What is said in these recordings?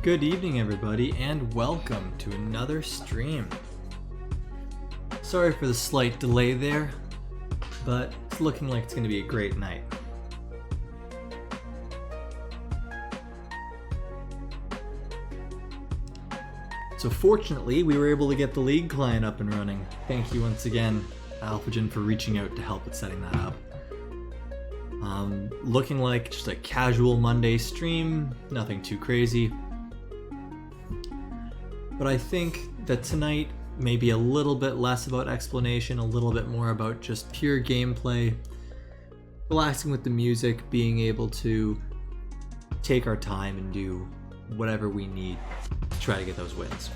Good evening, everybody, and welcome to another stream. Sorry for the slight delay there, but it's looking like it's going to be a great night. So fortunately, we were able to get the League client up and running. Thank you once again, Alphagen, for reaching out to help with setting that up. Looking like just a casual Monday stream, nothing too crazy. But I think that tonight may be a little bit less about explanation, a little bit more about just pure gameplay, relaxing with the music, being able to take our time and do whatever we need to try to get those wins.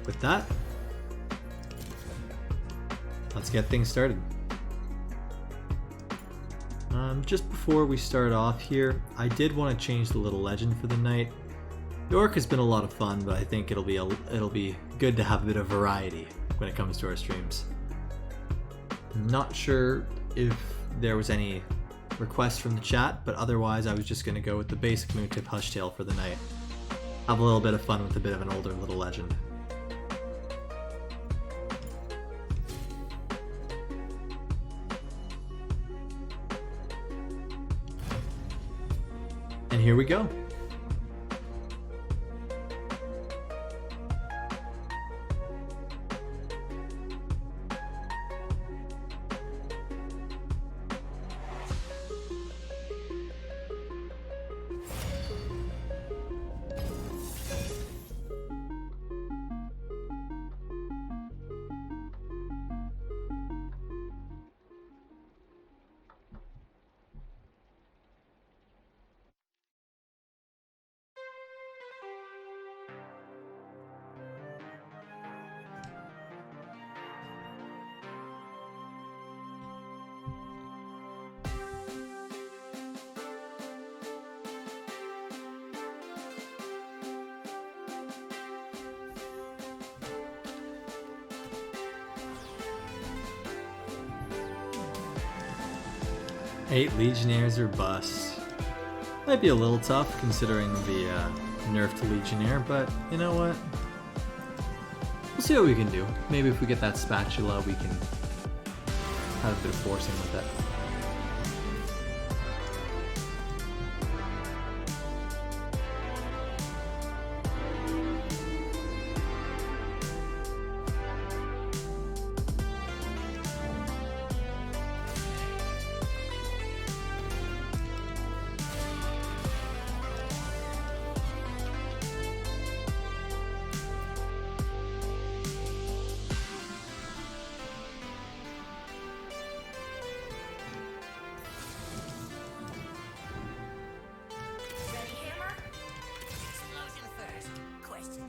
With that, let's get things started. Just before we start off here, I did want to change the little legend for the night. The Orc has been a lot of fun, but I think it'll be good to have a bit of variety when it comes to our streams. I'm not sure if there was any requests from the chat, but otherwise I was just going to go with the basic Moontip Hushtail for the night. Have a little bit of fun with a bit of an older little legend. And here we go. Eight Legionnaires or bust. Might be a little tough considering the nerf to Legionnaire, but you know what? We'll see what we can do. Maybe if we get that spatula, we can have a bit of forcing with it.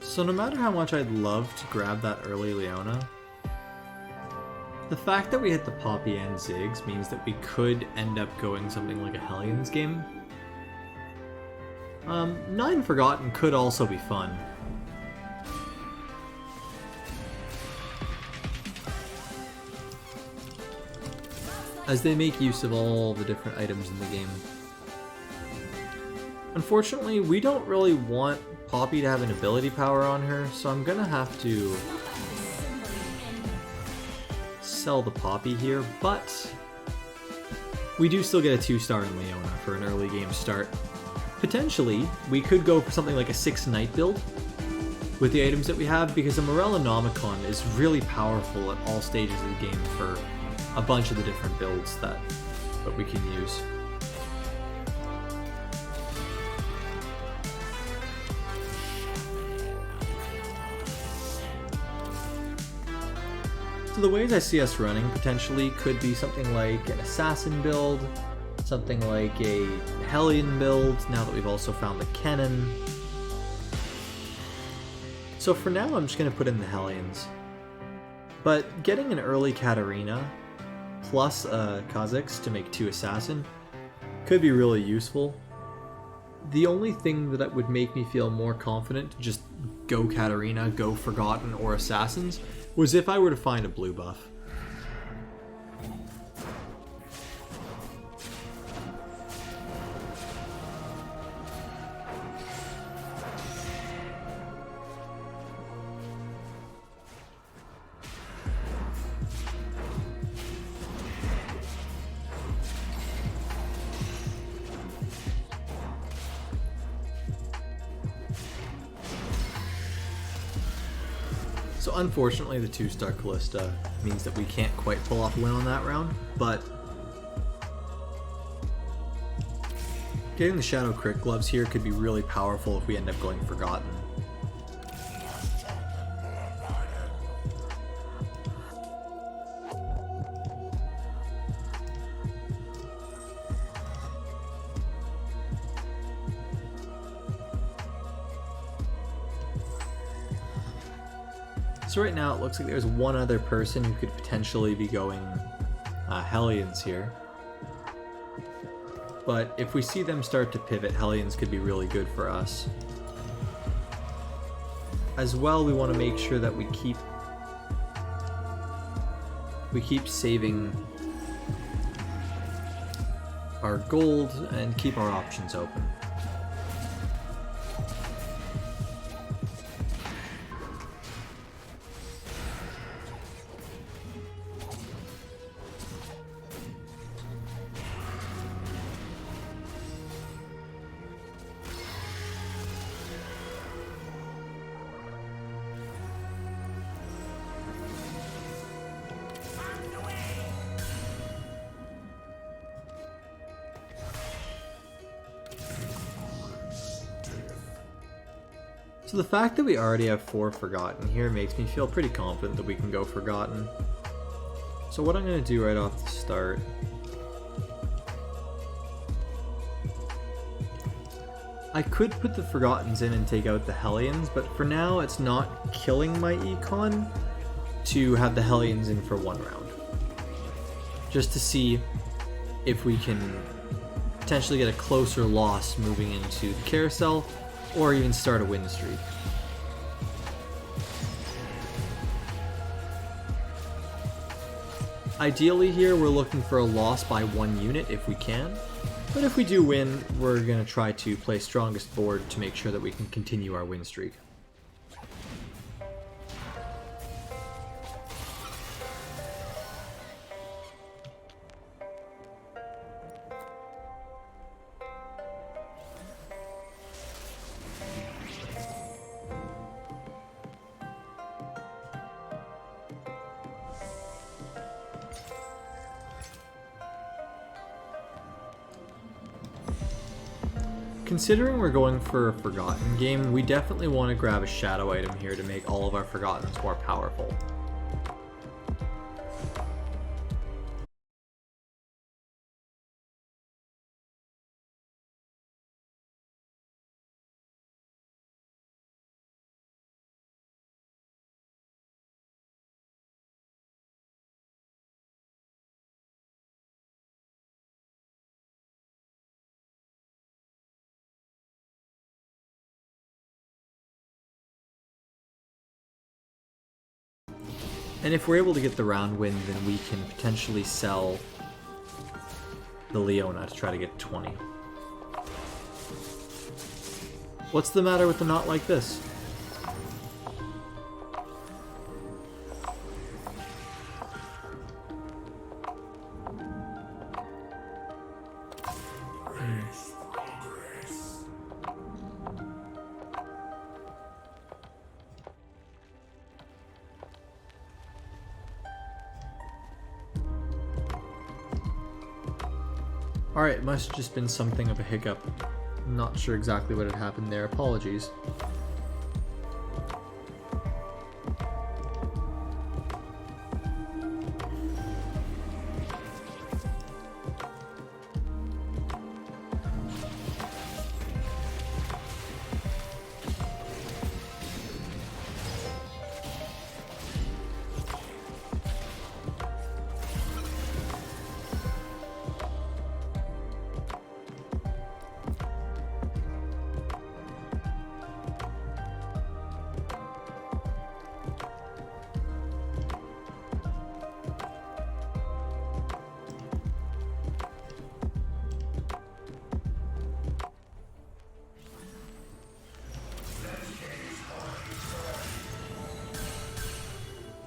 So no matter how much I'd love to grab that early Leona, the fact that we hit the Poppy and Ziggs means that we could end up going something like a Hellions game. Nine Forgotten could also be fun. As they make use of all the different items in the game. Unfortunately, we don't really want Poppy to have an ability power on her, so I'm gonna have to sell the Poppy here, but we do still get a 2-star in Leona for an early game start. Potentially, we could go for something like a 6-Knight build with the items that we have, because a Morellonomicon is really powerful at all stages of the game for a bunch of the different builds that we can use. So the ways I see us running potentially could be something like an Assassin build, something like a Hellion build, now that we've also found the Cannon. So for now I'm just going to put in the Hellions. But getting an early Katarina plus a Kha'Zix to make 2 Assassin could be really useful. The only thing that would make me feel more confident to just go Katarina, go Forgotten, or Assassins was if I were to find a blue buff. So unfortunately, the 2-star Callista means that we can't quite pull off a win on that round, but getting the Shadow Crit Gloves here could be really powerful if we end up going Forgotten. So right now it looks like there's one other person who could potentially be going Hellions here. But if we see them start to pivot, Hellions could be really good for us. As well, we want to make sure that we keep saving our gold and keep our options open. So the fact that we already have 4 Forgotten here makes me feel pretty confident that we can go Forgotten. So what I'm going to do right off the start I could put the Forgottens in and take out the Hellions, but for now it's not killing my econ to have the Hellions in for 1 round. Just to see if we can potentially get a closer loss moving into the carousel, or even start a win streak. Ideally here we're looking for a loss by 1 unit if we can, but if we do win, we're going to try to play strongest board to make sure that we can continue our win streak. Considering we're going for a Forgotten game, we definitely want to grab a shadow item here to make all of our Forgottens more powerful. And if we're able to get the round win, then we can potentially sell the Leona to try to get 20. What's the matter with the knot like this? Alright, it must have just been something of a hiccup. I'm not sure exactly what had happened there. Apologies.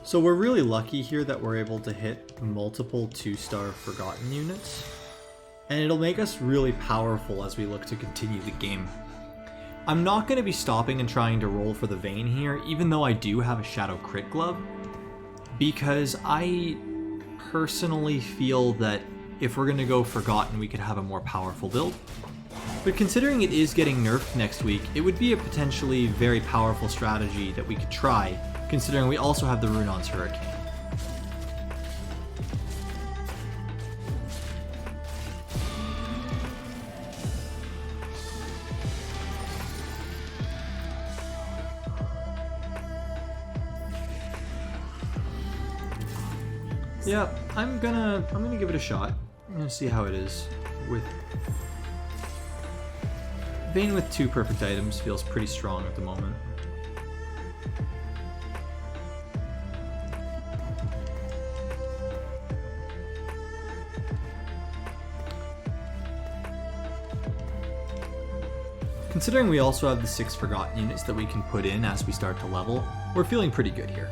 So we're really lucky here that we're able to hit multiple 2-star Forgotten units, and it'll make us really powerful as we look to continue the game. I'm not going to be stopping and trying to roll for the Vayne here, even though I do have a Shadow Crit Glove, because I personally feel that if we're going to go Forgotten, we could have a more powerful build. But considering it is getting nerfed next week, it would be a potentially very powerful strategy that we could try, considering we also have the Runon's Hurricane. Yeah, I'm gonna give it a shot. I'm gonna see how it is with Vayne with 2 perfect items. Feels pretty strong at the moment. Considering we also have the 6 Forgotten units that we can put in as we start to level, we're feeling pretty good here.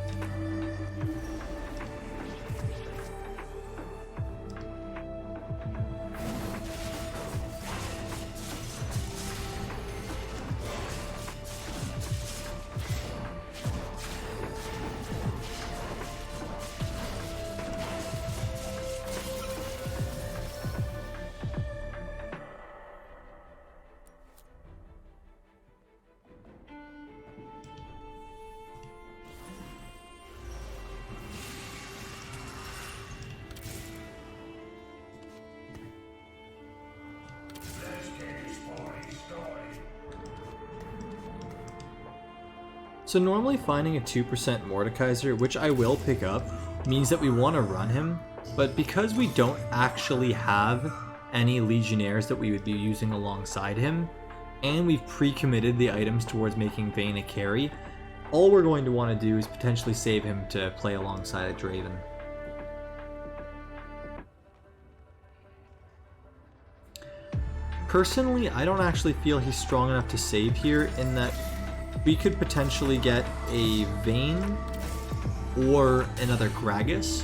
So normally finding a 2% Mordekaiser, which I will pick up, means that we want to run him, but because we don't actually have any Legionnaires that we would be using alongside him, and we've pre-committed the items towards making Vayne a carry, all we're going to want to do is potentially save him to play alongside a Draven. Personally, I don't actually feel he's strong enough to save here, in that we could potentially get a Vayne or another Gragas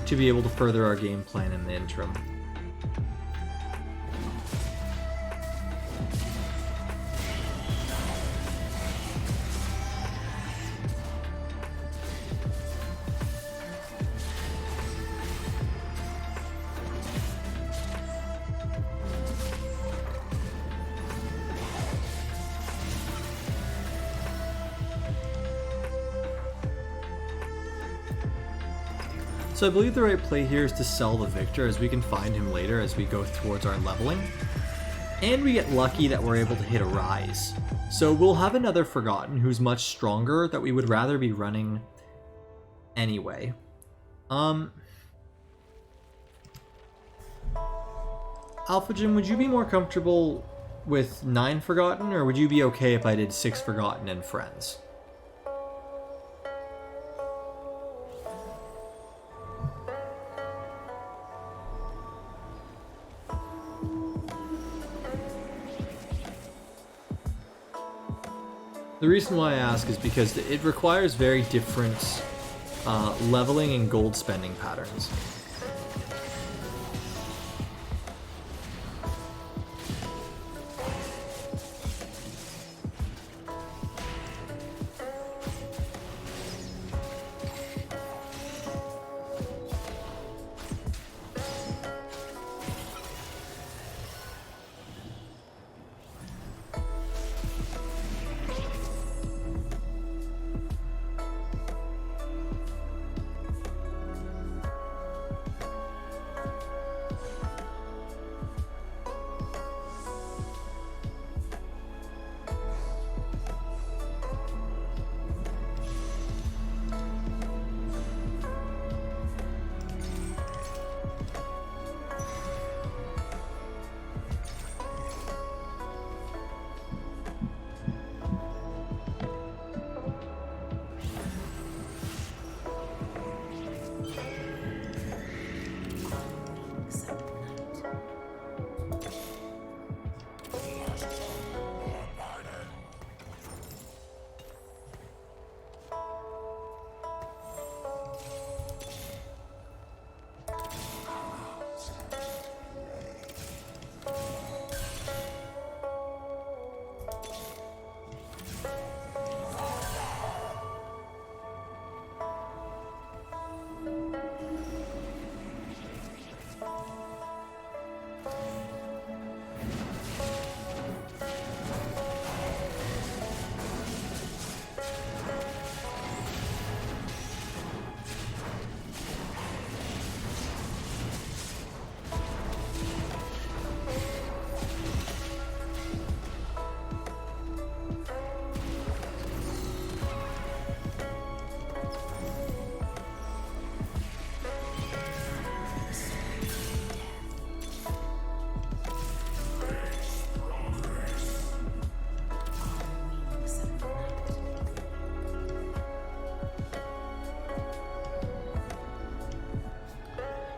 to be able to further our game plan in the interim. So I believe the right play here is to sell the Victor, as we can find him later as we go towards our leveling. And we get lucky that we're able to hit a Rise. So we'll have another Forgotten who's much stronger that we would rather be running anyway. Alpha Jim, would you be more comfortable with 9 Forgotten, or would you be okay if I did 6 Forgotten and Friends? The reason why I ask is because it requires very different leveling and gold spending patterns.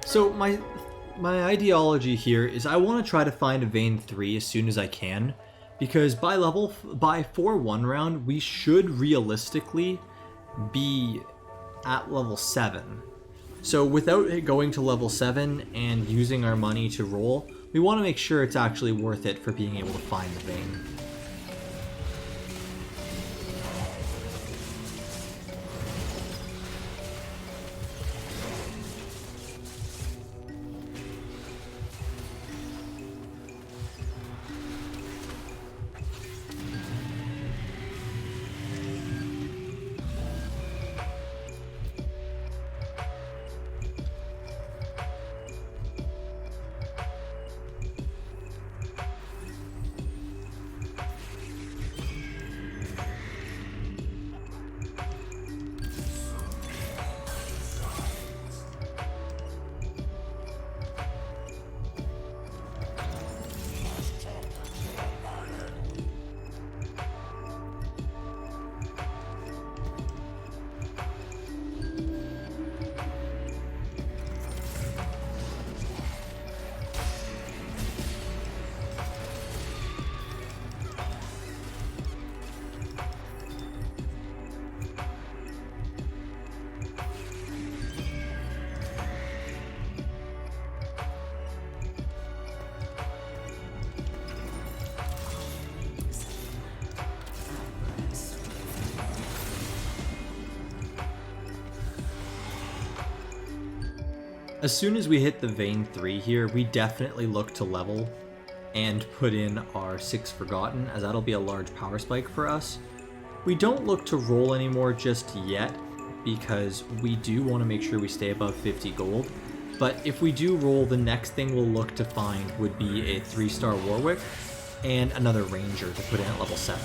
So my ideology here is I want to try to find a Vayne 3 as soon as I can, because by 4-1 round we should realistically be at level 7. So without it going to level 7 and using our money to roll, we want to make sure it's actually worth it for being able to find the Vayne. As soon as we hit the Vayne 3 here, we definitely look to level and put in our 6 Forgotten, as that'll be a large power spike for us. We don't look to roll anymore just yet, because we do want to make sure we stay above 50 gold. But if we do roll, the next thing we'll look to find would be a 3-star Warwick and another Ranger to put in at level 7.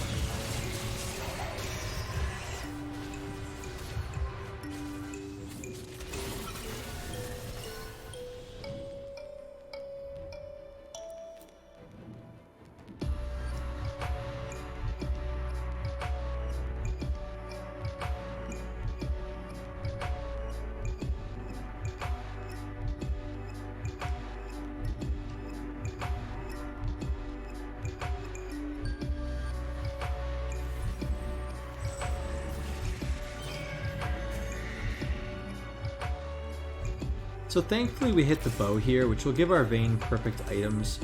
So thankfully we hit the bow here, which will give our Vayne perfect items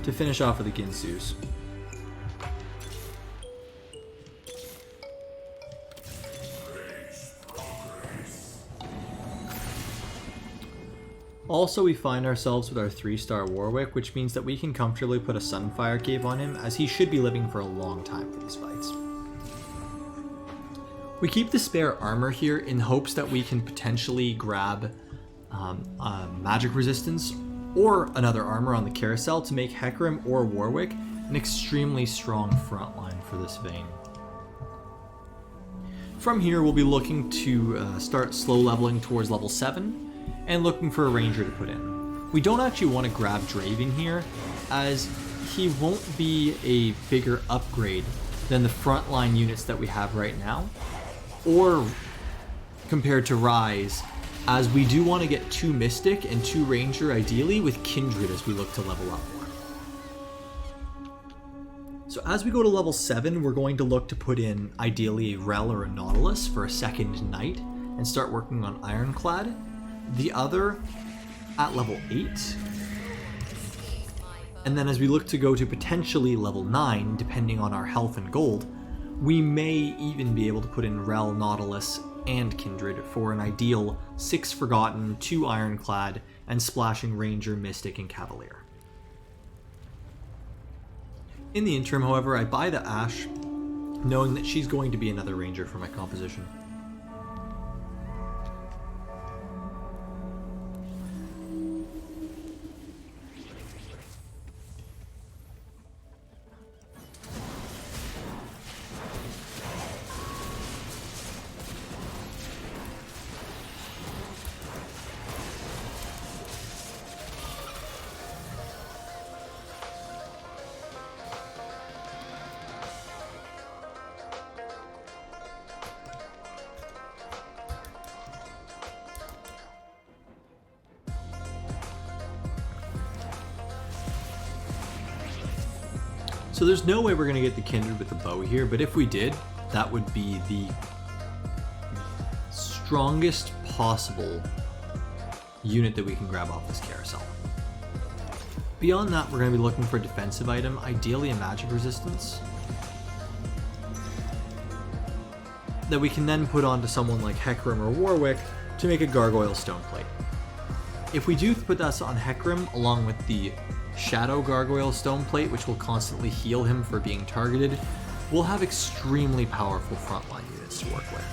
to finish off with the Ginsus. Also, we find ourselves with our 3-star Warwick, which means that we can comfortably put a Sunfire Cave on him, as he should be living for a long time for these fights. We keep the spare armor here in hopes that we can potentially grab magic resistance or another armor on the carousel to make Hecarim or Warwick an extremely strong frontline for this Vayne. From here, we'll be looking to start slow leveling towards level 7 and looking for a ranger to put in. We don't actually want to grab Draven here, as he won't be a bigger upgrade than the frontline units that we have right now, or compared to Rise, as we do want to get 2 Mystic and 2 Ranger ideally, with Kindred as we look to level up more. So as we go to level 7, we're going to look to put in ideally a Rel or a Nautilus for a second Knight and start working on Ironclad. The other at level 8. And then as we look to go to potentially level 9, depending on our health and gold, we may even be able to put in Rel, Nautilus, and Kindred for an ideal 6 Forgotten, 2 Ironclad, and splashing Ranger, Mystic, and Cavalier. In the interim, however, I buy the Ashe, knowing that she's going to be another Ranger for my composition. So there's no way we're going to get the Kindred with the bow here, but if we did, that would be the strongest possible unit that we can grab off this carousel. Beyond that, we're going to be looking for a defensive item, ideally a magic resistance, that we can then put onto someone like Hecarim or Warwick to make a Gargoyle Stoneplate. If we do put that on Hecarim along with the Shadow Gargoyle Stoneplate, which will constantly heal him for being targeted, we'll have extremely powerful frontline units to work with.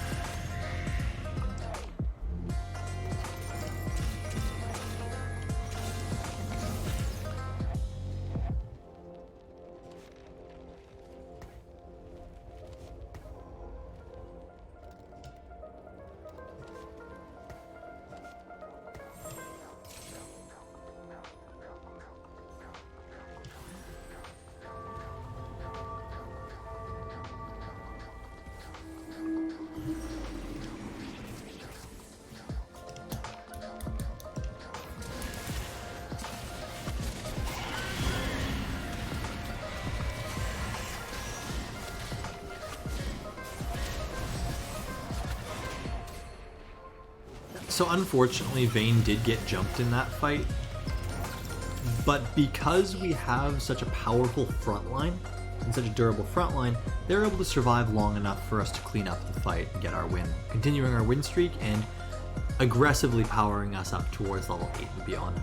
So unfortunately, Vayne did get jumped in that fight, but because we have such a powerful front line and such a durable front line, they're able to survive long enough for us to clean up the fight and get our win, continuing our win streak and aggressively powering us up towards level 8 and beyond.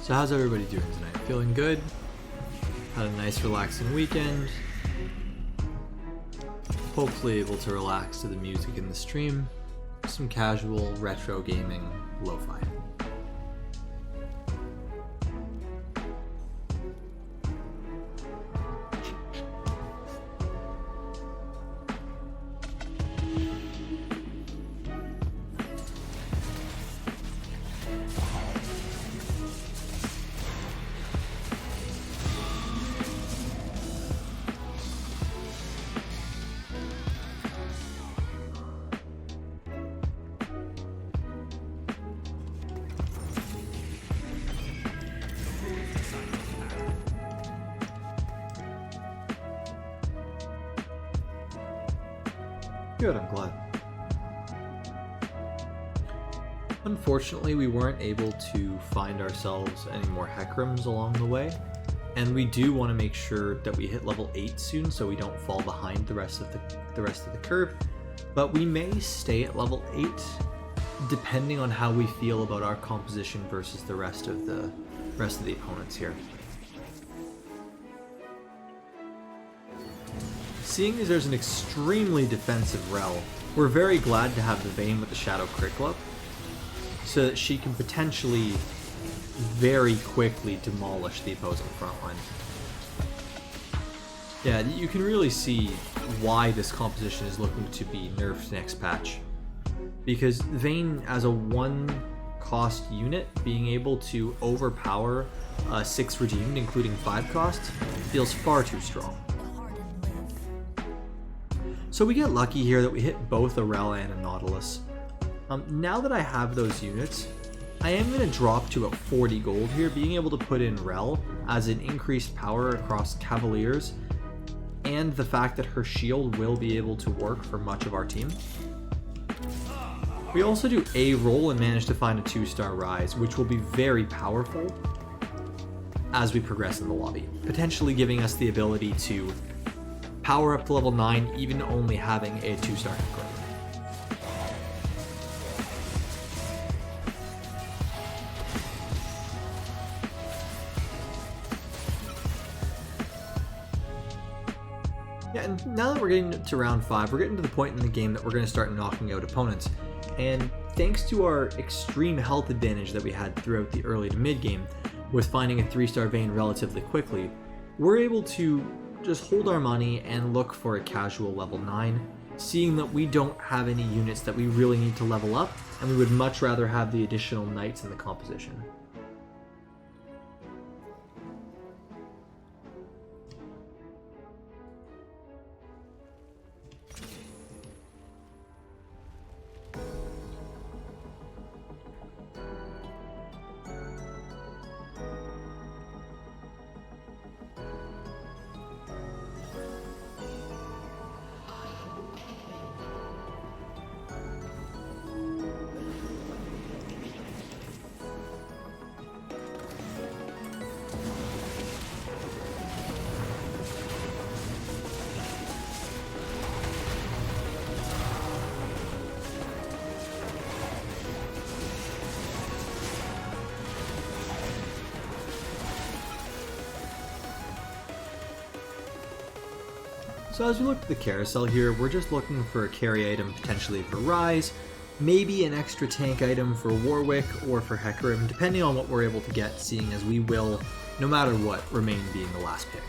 So how's everybody doing tonight? Feeling good? Had a nice relaxing weekend. Hopefully able to relax to the music in the stream. Some casual retro gaming lo-fi. Good, I'm glad. Unfortunately, we weren't able to find ourselves any more heck rooms along the way, and we do want to make sure that we hit level 8 soon so we don't fall behind the rest of the curve. But we may stay at level 8 depending on how we feel about our composition versus the rest of the opponents here. Seeing as there's an extremely defensive Rel, we're very glad to have the Vayne with the Shadow Crickle up, so that she can potentially very quickly demolish the opposing front line. Yeah, you can really see why this composition is looking to be nerfed next patch. Because Vayne, as a 1-cost unit, being able to overpower 6 redeemed, including 5 cost, feels far too strong. So we get lucky here that we hit both a Rel and a Nautilus. Now that I have those units, I am going to drop to about 40 gold here, being able to put in Rel as an increased power across Cavaliers, and the fact that her shield will be able to work for much of our team. We also do a roll and manage to find a 2-star rise, which will be very powerful as we progress in the lobby, potentially giving us the ability to power up to level 9, even only having a 2-star upgrade. Yeah, and now that we're getting to round 5, we're getting to the point in the game that we're going to start knocking out opponents. And thanks to our extreme health advantage that we had throughout the early to mid game, with finding a 3-star Vayne relatively quickly, we're able to just hold our money and look for a casual level 9, seeing that we don't have any units that we really need to level up, and we would much rather have the additional knights in the composition. So as we look at the carousel here, we're just looking for a carry item potentially for Rise, maybe an extra tank item for Warwick or for Hecarim, depending on what we're able to get, seeing as we will, no matter what, remain being the last pick.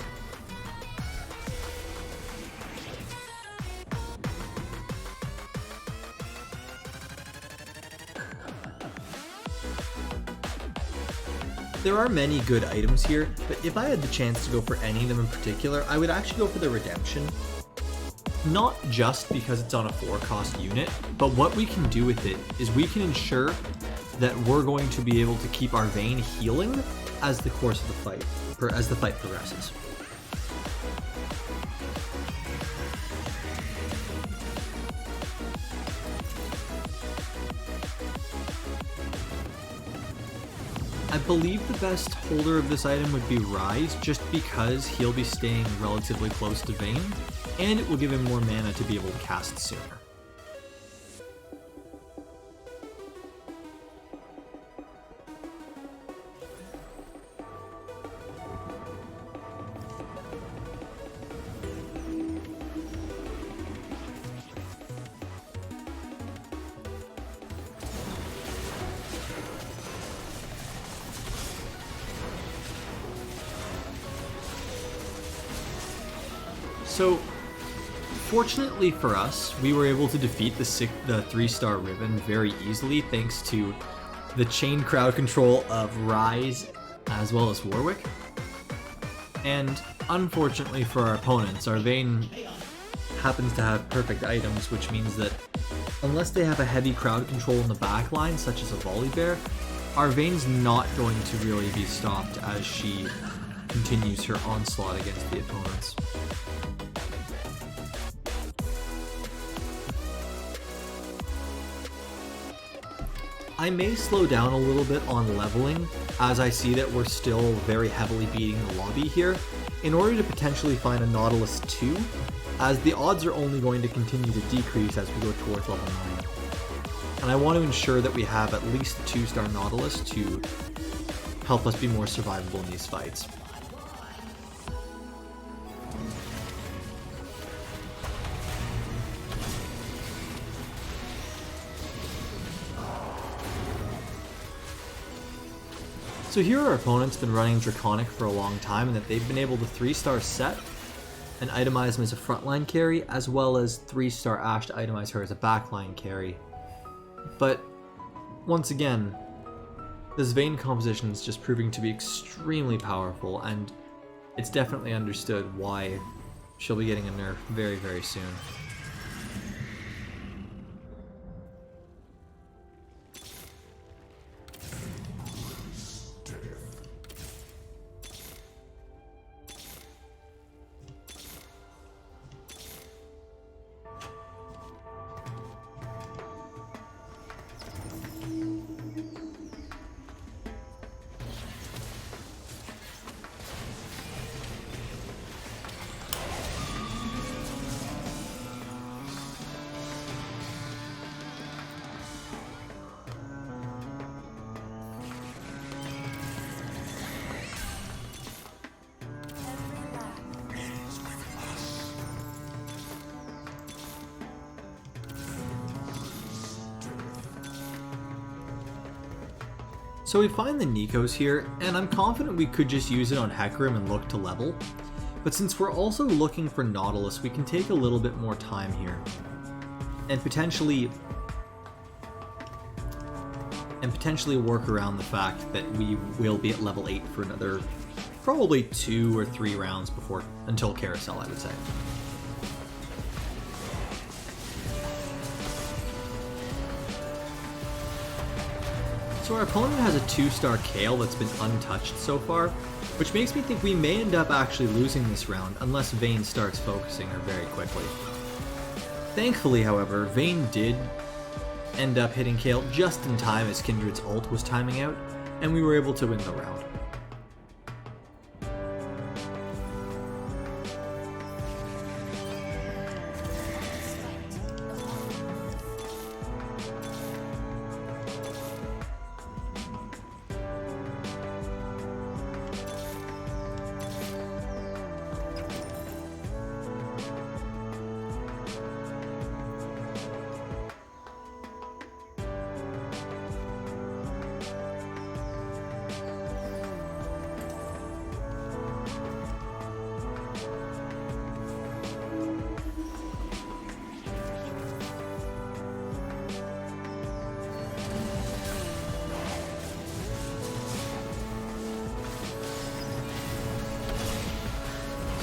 There are many good items here, but if I had the chance to go for any of them in particular, I would actually go for the Redemption. Not just because it's on a 4-cost unit, but what we can do with it is we can ensure that we're going to be able to keep our Vayne healing as the course of the fight, or as the fight progresses. I believe the best holder of this item would be Rise, just because he'll be staying relatively close to Vayne, and it will give him more mana to be able to cast sooner. So, fortunately for us, we were able to defeat the 3-star Ribbon very easily thanks to the chain crowd control of Rise as well as Warwick. And unfortunately for our opponents, our Vayne happens to have perfect items, which means that unless they have a heavy crowd control in the backline, such as a Volley Bear, our Vayne's not going to really be stopped as she continues her onslaught against the opponents. I may slow down a little bit on leveling, as I see that we're still very heavily beating the lobby here, in order to potentially find a Nautilus 2, as the odds are only going to continue to decrease as we go towards level 9. And I want to ensure that we have at least a 2-star Nautilus to help us be more survivable in these fights. So here our opponent's been running Draconic for a long time, and that they've been able to 3-star Set and itemize him as a frontline carry, as well as 3-star Ashe to itemize her as a backline carry. But once again, this Vayne composition is just proving to be extremely powerful, and it's definitely understood why she'll be getting a nerf very, very soon. So we find the Nikos here, and I'm confident we could just use it on Hecarim and look to level. But since we're also looking for Nautilus, we can take a little bit more time here. And potentially work around the fact that we will be at level 8 for another probably 2 or 3 rounds until Carousel, I would say. So our opponent has a 2-star Kale that's been untouched so far, which makes me think we may end up actually losing this round unless Vayne starts focusing her very quickly. Thankfully, however, Vayne did end up hitting Kale just in time as Kindred's ult was timing out, and we were able to win the round.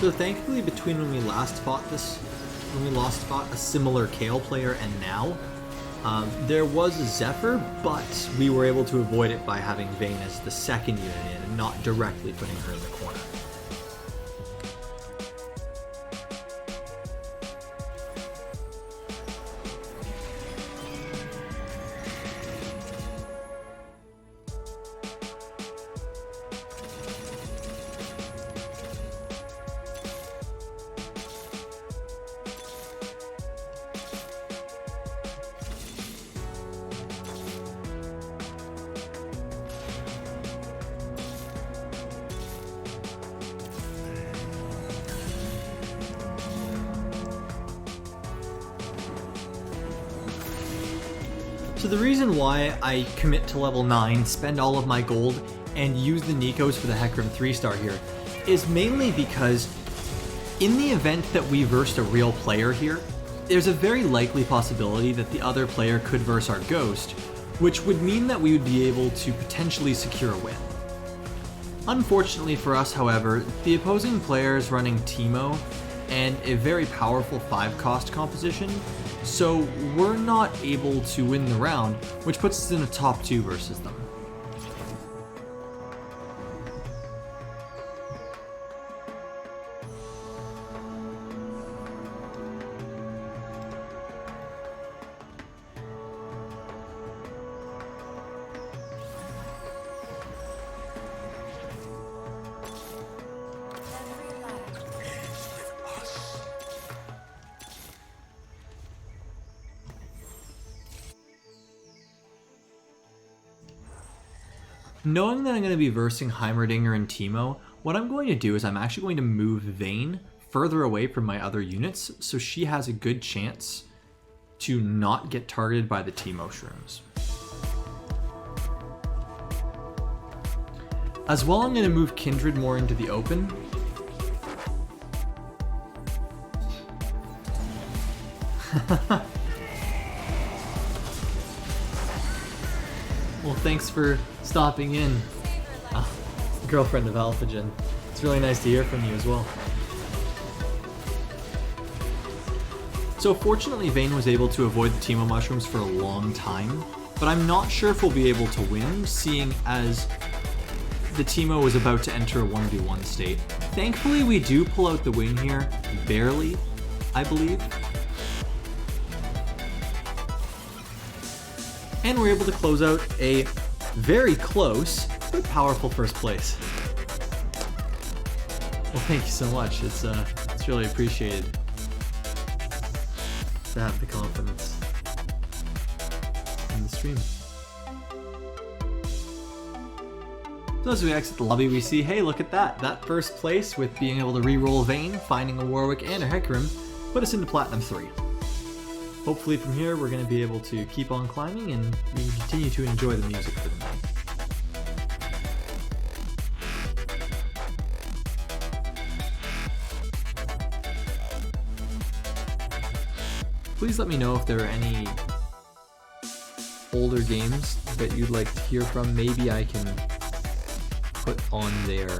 So thankfully, between when we last fought a similar Kale player and now, there was a Zephyr, but we were able to avoid it by having Vayne as the second unit in and not directly putting her in the corner. So the reason why I commit to level 9, spend all of my gold, and use the Nikos for the Hecarim 3-star here is mainly because In the event that we versed a real player here, there's a very likely possibility that the other player could verse our ghost, which would mean that we would be able to potentially secure a win. Unfortunately for us, however, the opposing player is running Teemo and a very powerful 5-cost composition, so we're not able to win the round, which puts us in a top 2 versus them. Knowing that I'm going to be versing Heimerdinger and Teemo, what I'm going to do is I'm actually going to move Vayne further away from my other units so she has a good chance to not get targeted by the Teemo shrooms. As well, I'm going to move Kindred more into the open. Well, thanks for stopping in, girlfriend of Alphagen. It's really nice to hear from you as well. So fortunately, Vayne was able to avoid the Teemo mushrooms for a long time, but I'm not sure if we'll be able to win, seeing as the Teemo was about to enter a 1v1 state. Thankfully, we do pull out the win here, barely, I believe. And we're able to close out a very close but powerful first place. Well, thank you so much. It's really appreciated to have the confidence in the stream. So as we exit the lobby, we see, hey, look at that. That first place with being able to re-roll Vayne, finding a Warwick and a Hecarim, put us into Platinum 3. Hopefully from here we're going to be able to keep on climbing and we can continue to enjoy the music for the night. Please let me know if there are any older games that you'd like to hear from. Maybe I can put on their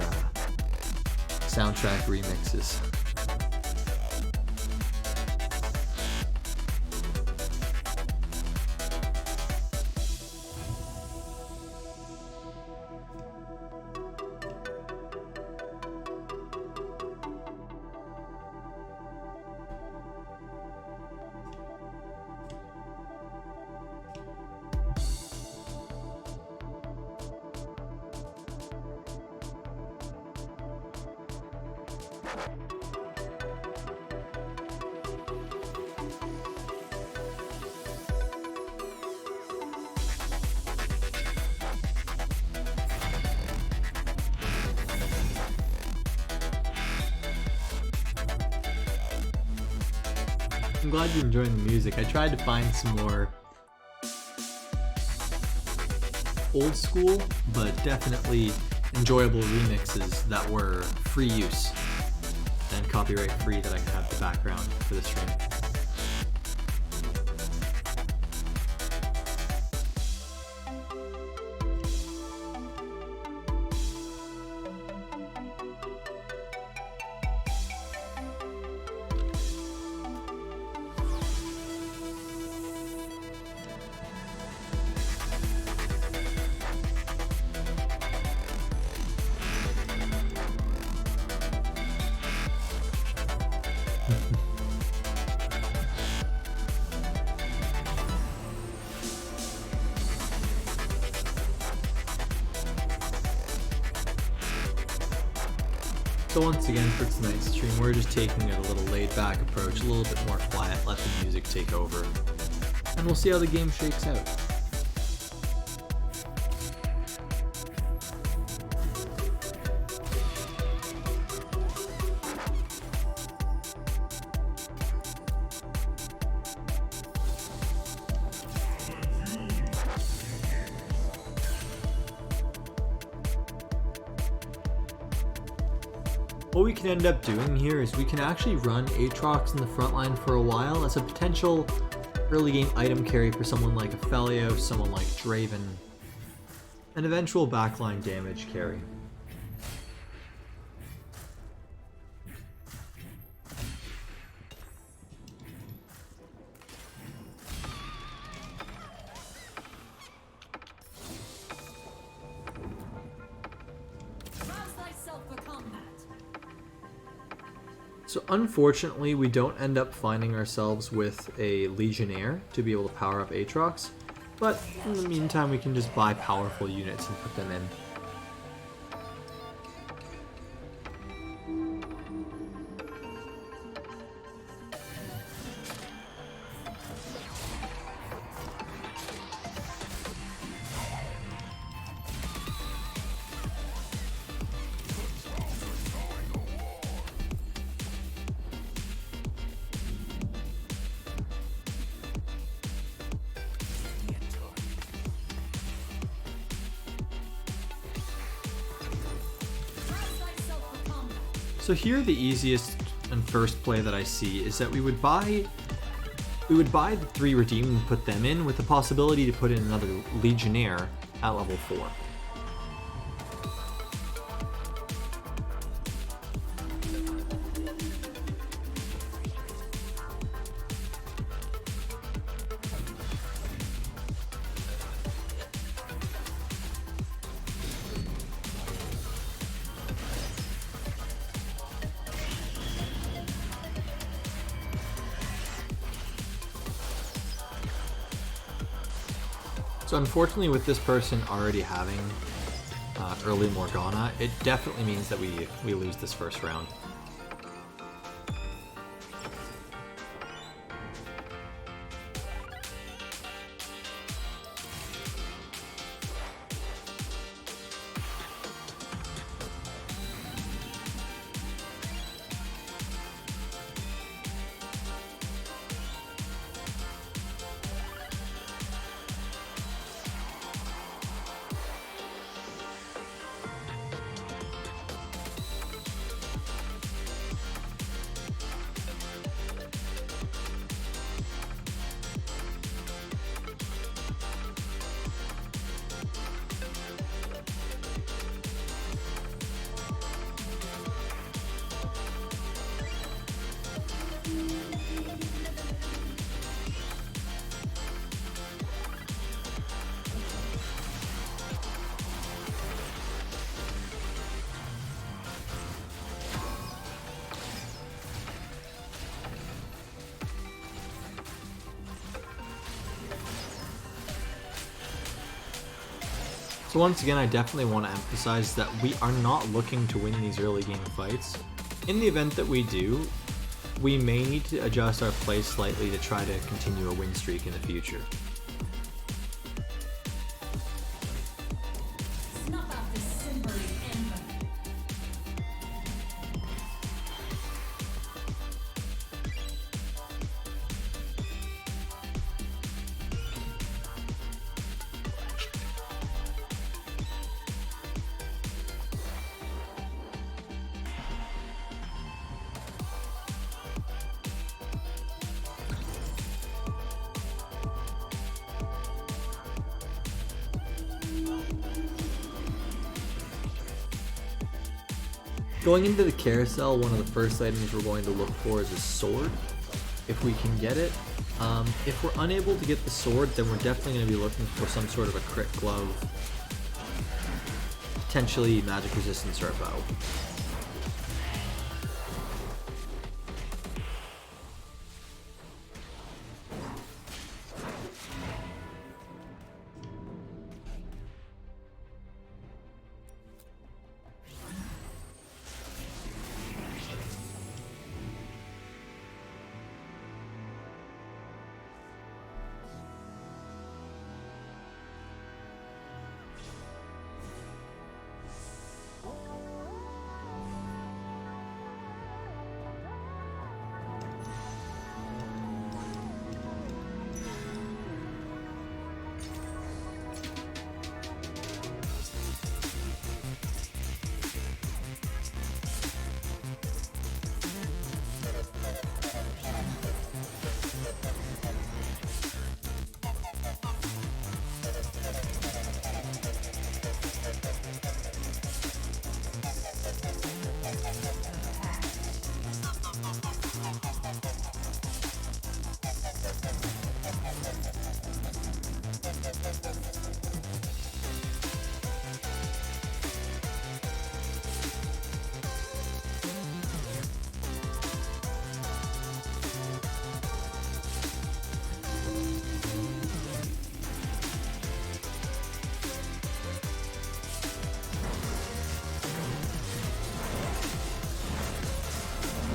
soundtrack remixes. I'm glad you're enjoying the music. I tried to find some more old school, but definitely enjoyable remixes that were free use and copyright free that I could have the background for the stream. So once again for tonight's stream, we're just taking a little laid back approach, a little bit more quiet, let the music take over, and we'll see how the game shakes out. What we can end up doing here is we can actually run Aatrox in the front line for a while as a potential early game item carry for someone like Aphelios, someone like Draven, an eventual backline damage carry. So unfortunately, we don't end up finding ourselves with a Legionnaire to be able to power up Aatrox, but in the meantime we can just buy powerful units and put them in. So here the easiest and first play that I see is that we would buy the 3 redeem and put them in with the possibility to put in another Legionnaire at level 4. So unfortunately, with this person already having early Morgana, it definitely means that we lose this first round. So once again, I definitely want to emphasize that we are not looking to win these early game fights. In the event that we do, we may need to adjust our play slightly to try to continue a win streak in the future. Going into the carousel, one of the first items we're going to look for is a sword, if we can get it. If we're unable to get the sword, then we're definitely going to be looking for some sort of a crit glove, potentially magic resistance or a bow.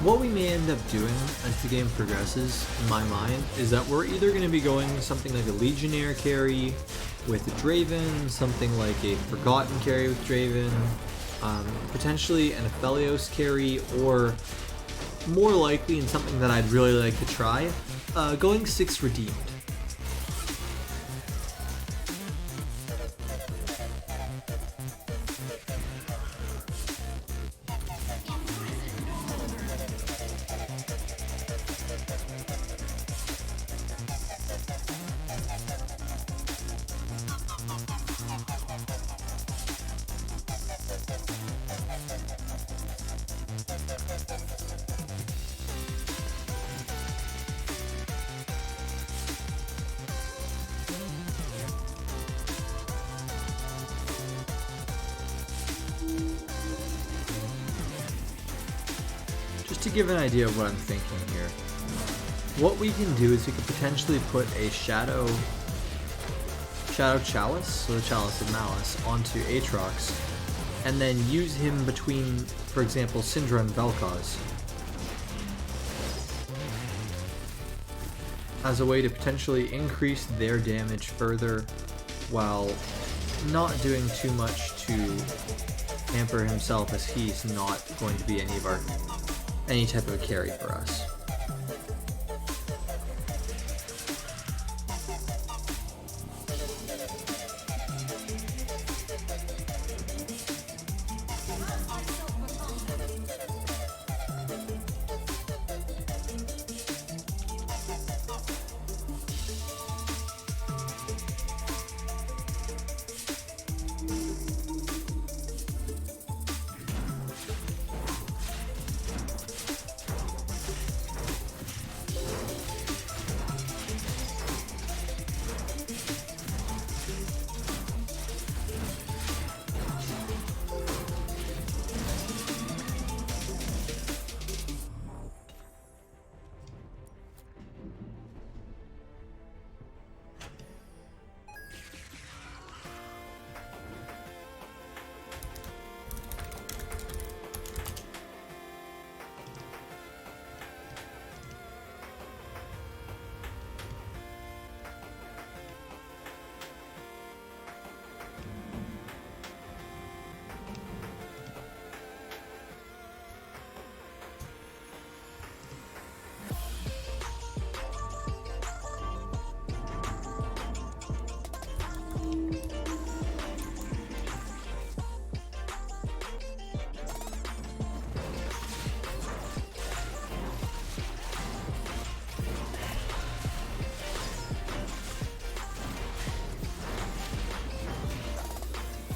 What we may end up doing as the game progresses, in my mind, is that we're either going to be going something like a Legionnaire carry with a Draven, something like a Forgotten carry with Draven, potentially an Aphelios carry, or more likely, and something that I'd really like to try, going 6 Redeemed. Just to give an idea of what I'm thinking here, what we can do is we could potentially put a Shadow Chalice, so the Chalice of Malice, onto Aatrox, and then use him between, for example, Syndra and Vel'Koz, as a way to potentially increase their damage further while not doing too much to hamper himself, as he's not going to be any type of a carry for us.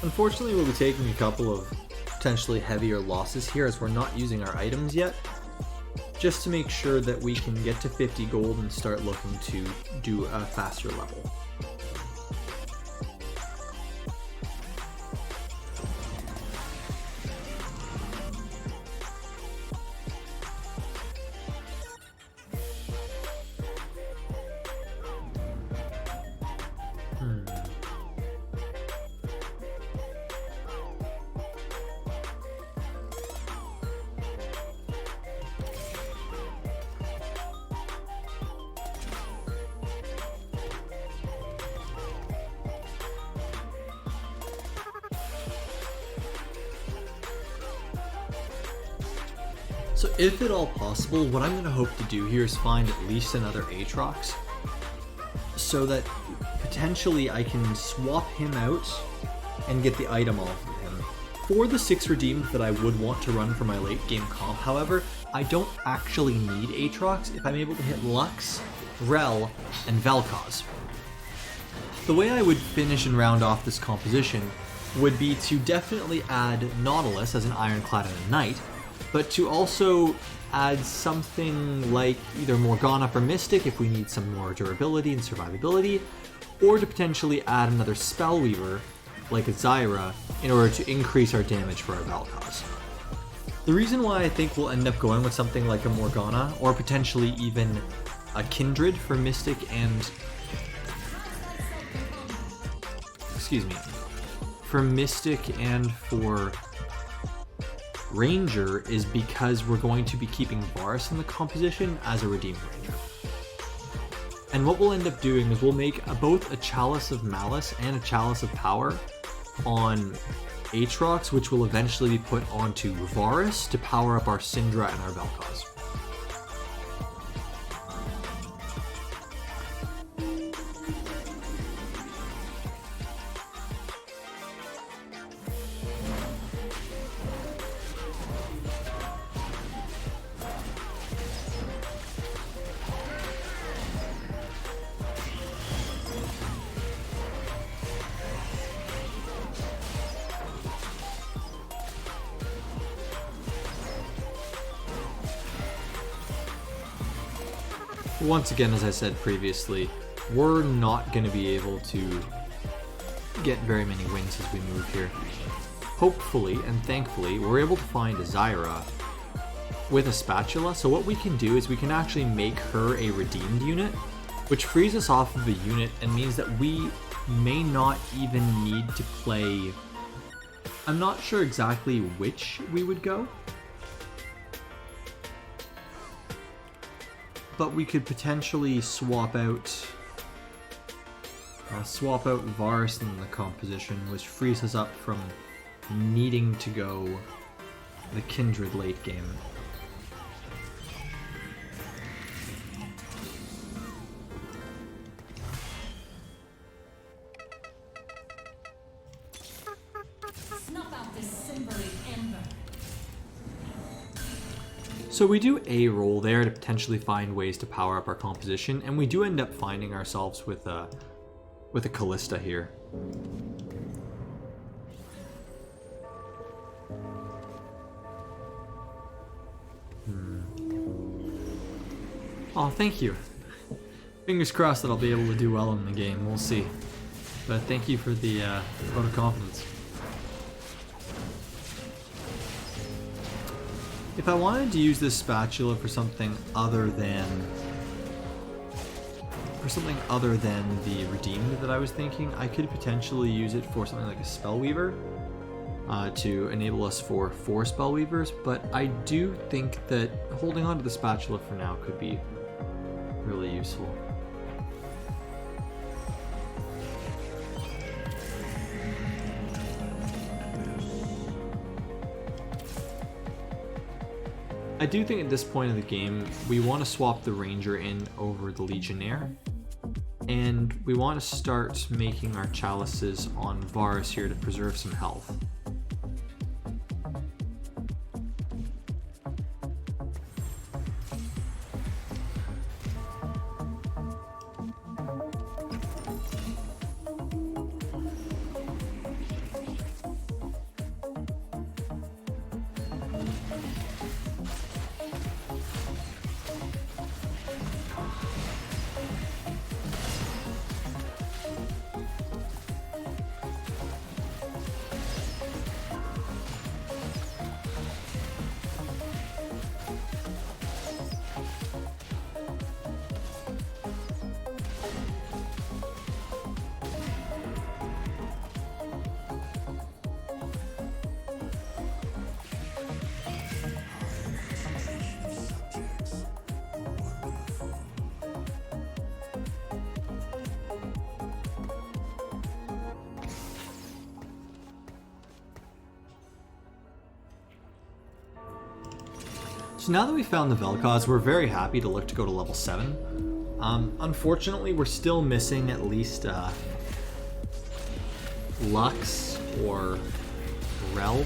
Unfortunately, we'll be taking a couple of potentially heavier losses here as we're not using our items yet, just to make sure that we can get to 50 gold and start looking to do a faster level. So if at all possible, what I'm going to hope to do here is find at least another Aatrox, so that potentially I can swap him out and get the item off of him. For the 6 redeemed that I would want to run for my late game comp, however, I don't actually need Aatrox if I'm able to hit Lux, Rel, and Vel'Koz. The way I would finish and round off this composition would be to definitely add Nautilus as an Ironclad and a Knight, but to also add something like either Morgana for Mystic if we need some more durability and survivability, or to potentially add another Spellweaver like a Zyra in order to increase our damage for our Vel'Koz. The reason why I think we'll end up going with something like a Morgana, or potentially even a Kindred for Mystic and... for Mystic and for Ranger is because we're going to be keeping Varus in the composition as a redeemed Ranger. And what we'll end up doing is we'll make both a Chalice of Malice and a Chalice of Power on Aatrox, which will eventually be put onto Varus to power up our Syndra and our Vel'Koz. Once again, as I said previously, we're not going to be able to get very many wins as we move here. Hopefully and thankfully, we're able to find a Zyra with a spatula, so what we can do is we can actually make her a redeemed unit, which frees us off of a unit and means that we may not even need to play... I'm not sure exactly which we would go, but we could potentially swap out Varus in the composition, which frees us up from needing to go the Kindred late game. So we do a roll there to potentially find ways to power up our composition, and we do end up finding ourselves with a Callista here. Oh, thank you. Fingers crossed that I'll be able to do well in the game. We'll see. But thank you for the vote of confidence. If I wanted to use this spatula for something other than the redeemed that I was thinking, I could potentially use it for something like a Spellweaver to enable us for 4 Spellweavers, but I do think that holding on to the spatula for now could be really useful. I do think at this point of the game, we want to swap the Ranger in over the Legionnaire, and we want to start making our chalices on Varus here to preserve some health. So now that we found the Vel'Koz, we're very happy to look to go to level 7. Unfortunately, we're still missing at least Lux or Rel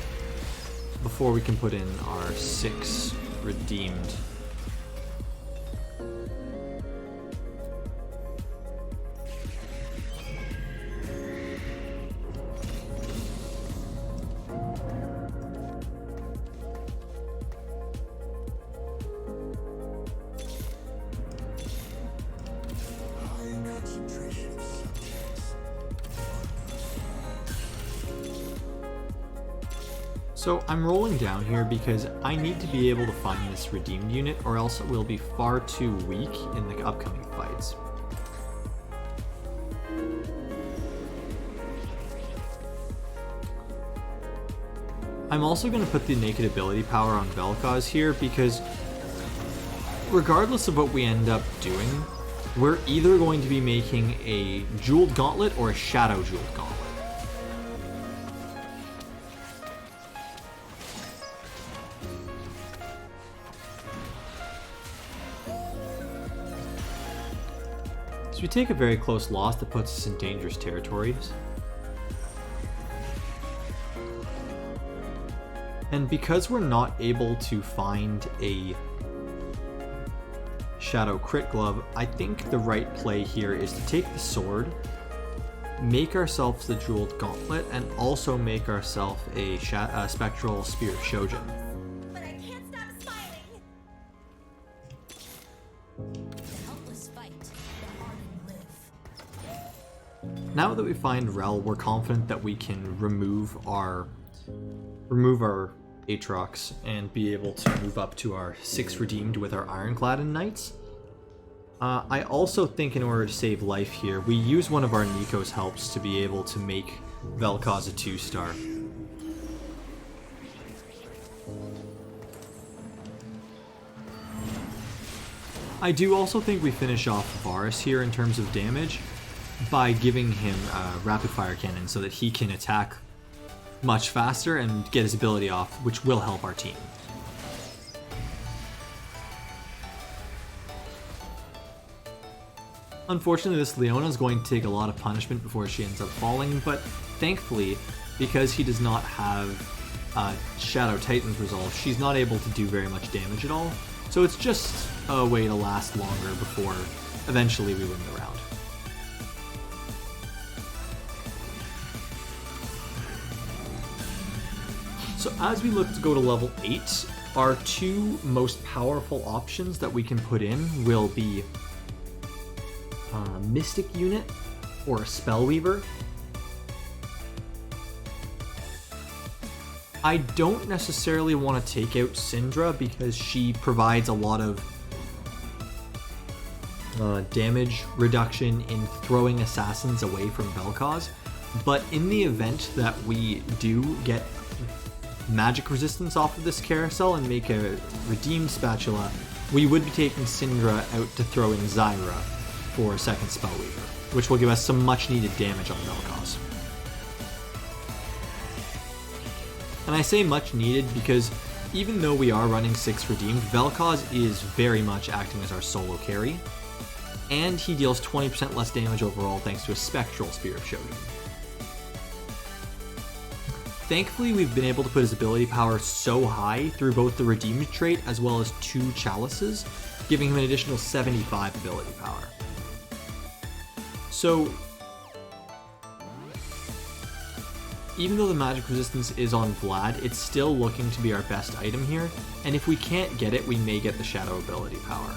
before we can put in our 6 redeemed. So I'm rolling down here because I need to be able to find this redeemed unit, or else it will be far too weak in the upcoming fights. I'm also going to put the naked ability power on Vel'Koz here because regardless of what we end up doing, we're either going to be making a Jeweled Gauntlet or a Shadow Jeweled Gauntlet. So we take a very close loss that puts us in dangerous territories. And because we're not able to find a Shadow Crit Glove, I think the right play here is to take the sword, make ourselves the Jeweled Gauntlet, and also make ourselves a Spectral Spear of Shojin. But I can't stop smiling. A helpless fight, the hardened live. Now that we find Rel, we're confident that we can remove our Aatrox and be able to move up to our 6 redeemed with our Ironclad and Knights. I also think in order to save life here, we use one of our Nico's helps to be able to make Vel'Koz a 2-star. I do also think we finish off Varus here in terms of damage by giving him a rapid fire cannon so that he can attack much faster and get his ability off, which will help our team. Unfortunately, this Leona is going to take a lot of punishment before she ends up falling, but thankfully, because he does not have Shadow Titan's resolve, she's not able to do very much damage at all, so it's just a way to last longer before eventually we win the round. So as we look to go to level 8, our 2 most powerful options that we can put in will be a Mystic Unit or a Spellweaver. I don't necessarily want to take out Syndra because she provides a lot of damage reduction in throwing assassins away from Vel'Koz, but in the event that we do get magic resistance off of this carousel and make a redeemed spatula, we would be taking Syndra out to throw in Zyra for a second Spellweaver, which will give us some much needed damage on Vel'Koz. And I say much needed because even though we are running 6 redeemed, Vel'Koz is very much acting as our solo carry, and he deals 20% less damage overall thanks to a Spectral Spear of Shojin. Thankfully, we've been able to put his ability power so high through both the redeemed trait as well as 2 chalices, giving him an additional 75 ability power. So, even though the magic resistance is on Vlad, it's still looking to be our best item here, and if we can't get it, we may get the Shadow ability power.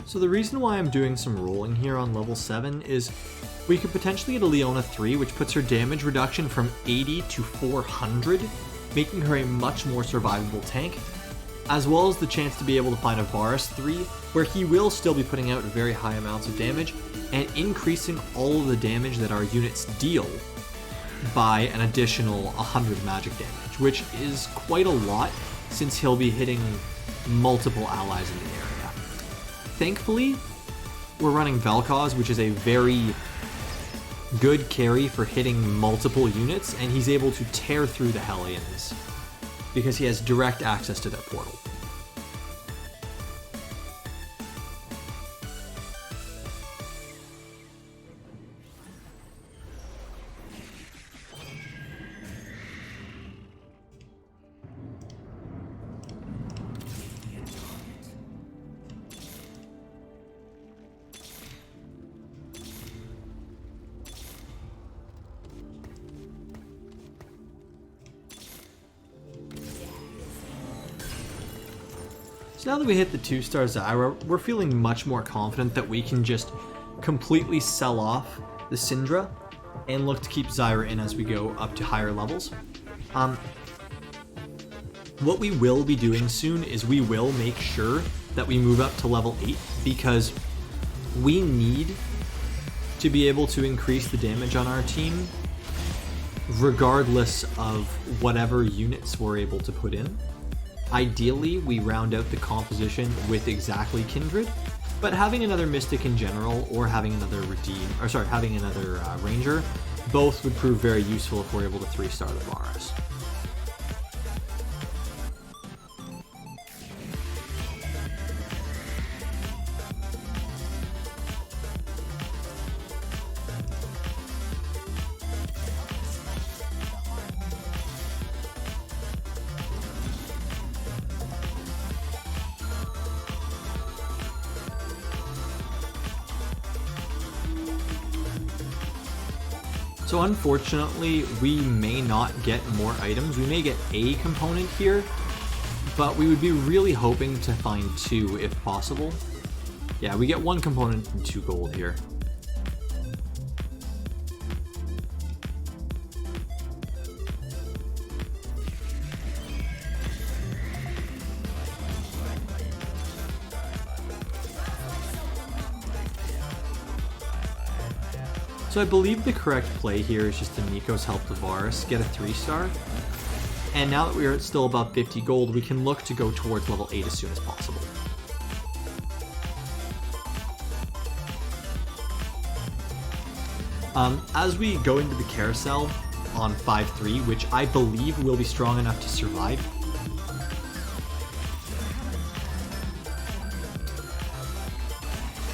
So the reason why I'm doing some rolling here on level 7 is we could potentially get a Leona 3, which puts her damage reduction from 80 to 400, making her a much more survivable tank, as well as the chance to be able to find a Varus 3, where he will still be putting out very high amounts of damage, and increasing all of the damage that our units deal by an additional 100 magic damage, which is quite a lot since he'll be hitting multiple allies in the area. Thankfully, we're running Vel'Koz, which is a very good carry for hitting multiple units, and he's able to tear through the Hellions because he has direct access to their portal. So now that we hit the 2-star Zyra, we're feeling much more confident that we can just completely sell off the Syndra and look to keep Zyra in as we go up to higher levels. What we will be doing soon is we will make sure that we move up to level 8 because we need to be able to increase the damage on our team regardless of whatever units we're able to put in. Ideally, we round out the composition with exactly Kindred, but having another Mystic in general or having another Ranger, both would prove very useful if we're able to 3-star the Varus. So unfortunately, we may not get more items. We may get a component here, but we would be really hoping to find 2 if possible. Yeah, we get 1 component and 2 gold here. So I believe the correct play here is just to Nico's help the Varus get a 3-star. And now that we are still above 50 gold, we can look to go towards level 8 as soon as possible. As we go into the carousel on 5-3, which I believe will be strong enough to survive,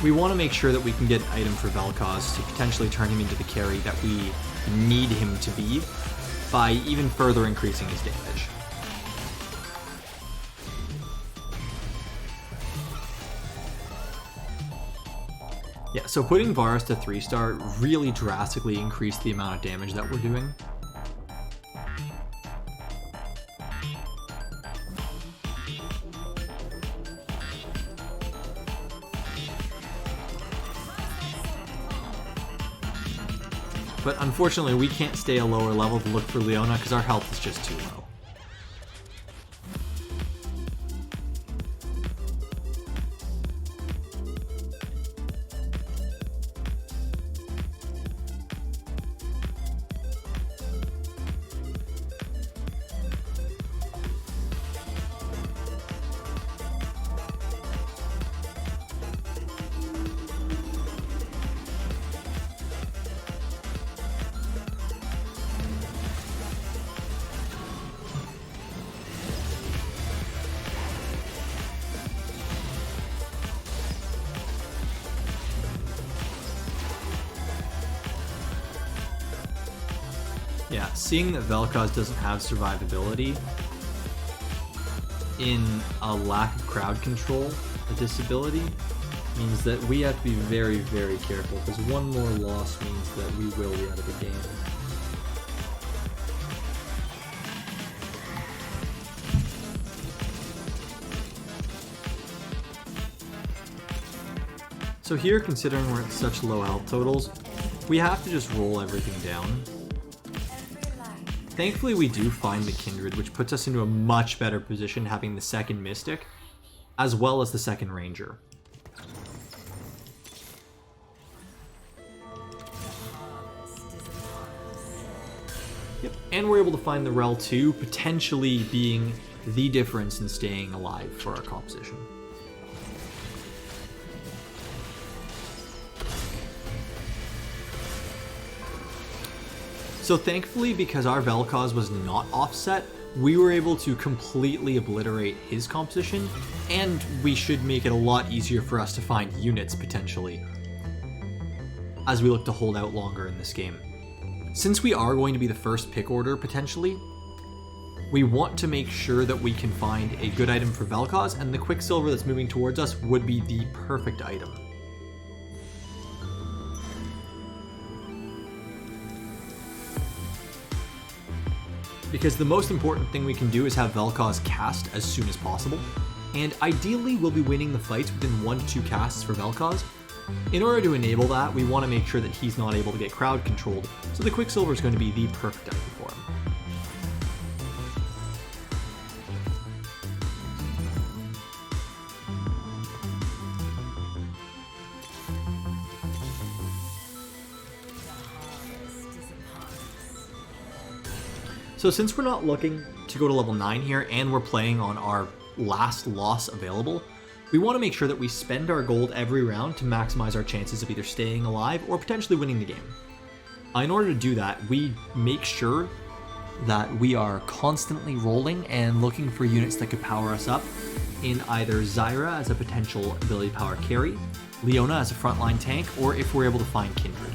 we want to make sure that we can get an item for Vel'Koz to potentially turn him into the carry that we need him to be by even further increasing his damage. Yeah, so putting Varus to 3-star really drastically increased the amount of damage that we're doing. But unfortunately, we can't stay a lower level to look for Leona because our health is just too low. Yeah, seeing that Vel'Koz doesn't have survivability in a lack of crowd control, a disability, means that we have to be very, very careful, because one more loss means that we will be out of the game. So here, considering we're at such low health totals, we have to just roll everything down. Thankfully, we do find the Kindred, which puts us into a much better position having the second Mystic, as well as the second Ranger. Yep, and we're able to find the Rel 2, potentially being the difference in staying alive for our composition. So thankfully, because our Vel'Koz was not offset, we were able to completely obliterate his composition, and we should make it a lot easier for us to find units, potentially, as we look to hold out longer in this game. Since we are going to be the first pick order, potentially, we want to make sure that we can find a good item for Vel'Koz, and the Quicksilver that's moving towards us would be the perfect item. Because the most important thing we can do is have Vel'Koz cast as soon as possible, and ideally we'll be winning the fights within 1 to 2 casts for Vel'Koz. In order to enable that, we want to make sure that he's not able to get crowd controlled, so the Quicksilver is going to be the perfect item for him. So since we're not looking to go to level 9 here, and we're playing on our last loss available, we want to make sure that we spend our gold every round to maximize our chances of either staying alive or potentially winning the game. In order to do that, we make sure that we are constantly rolling and looking for units that could power us up in either Zyra as a potential ability power carry, Leona as a frontline tank, or if we're able to find Kindred.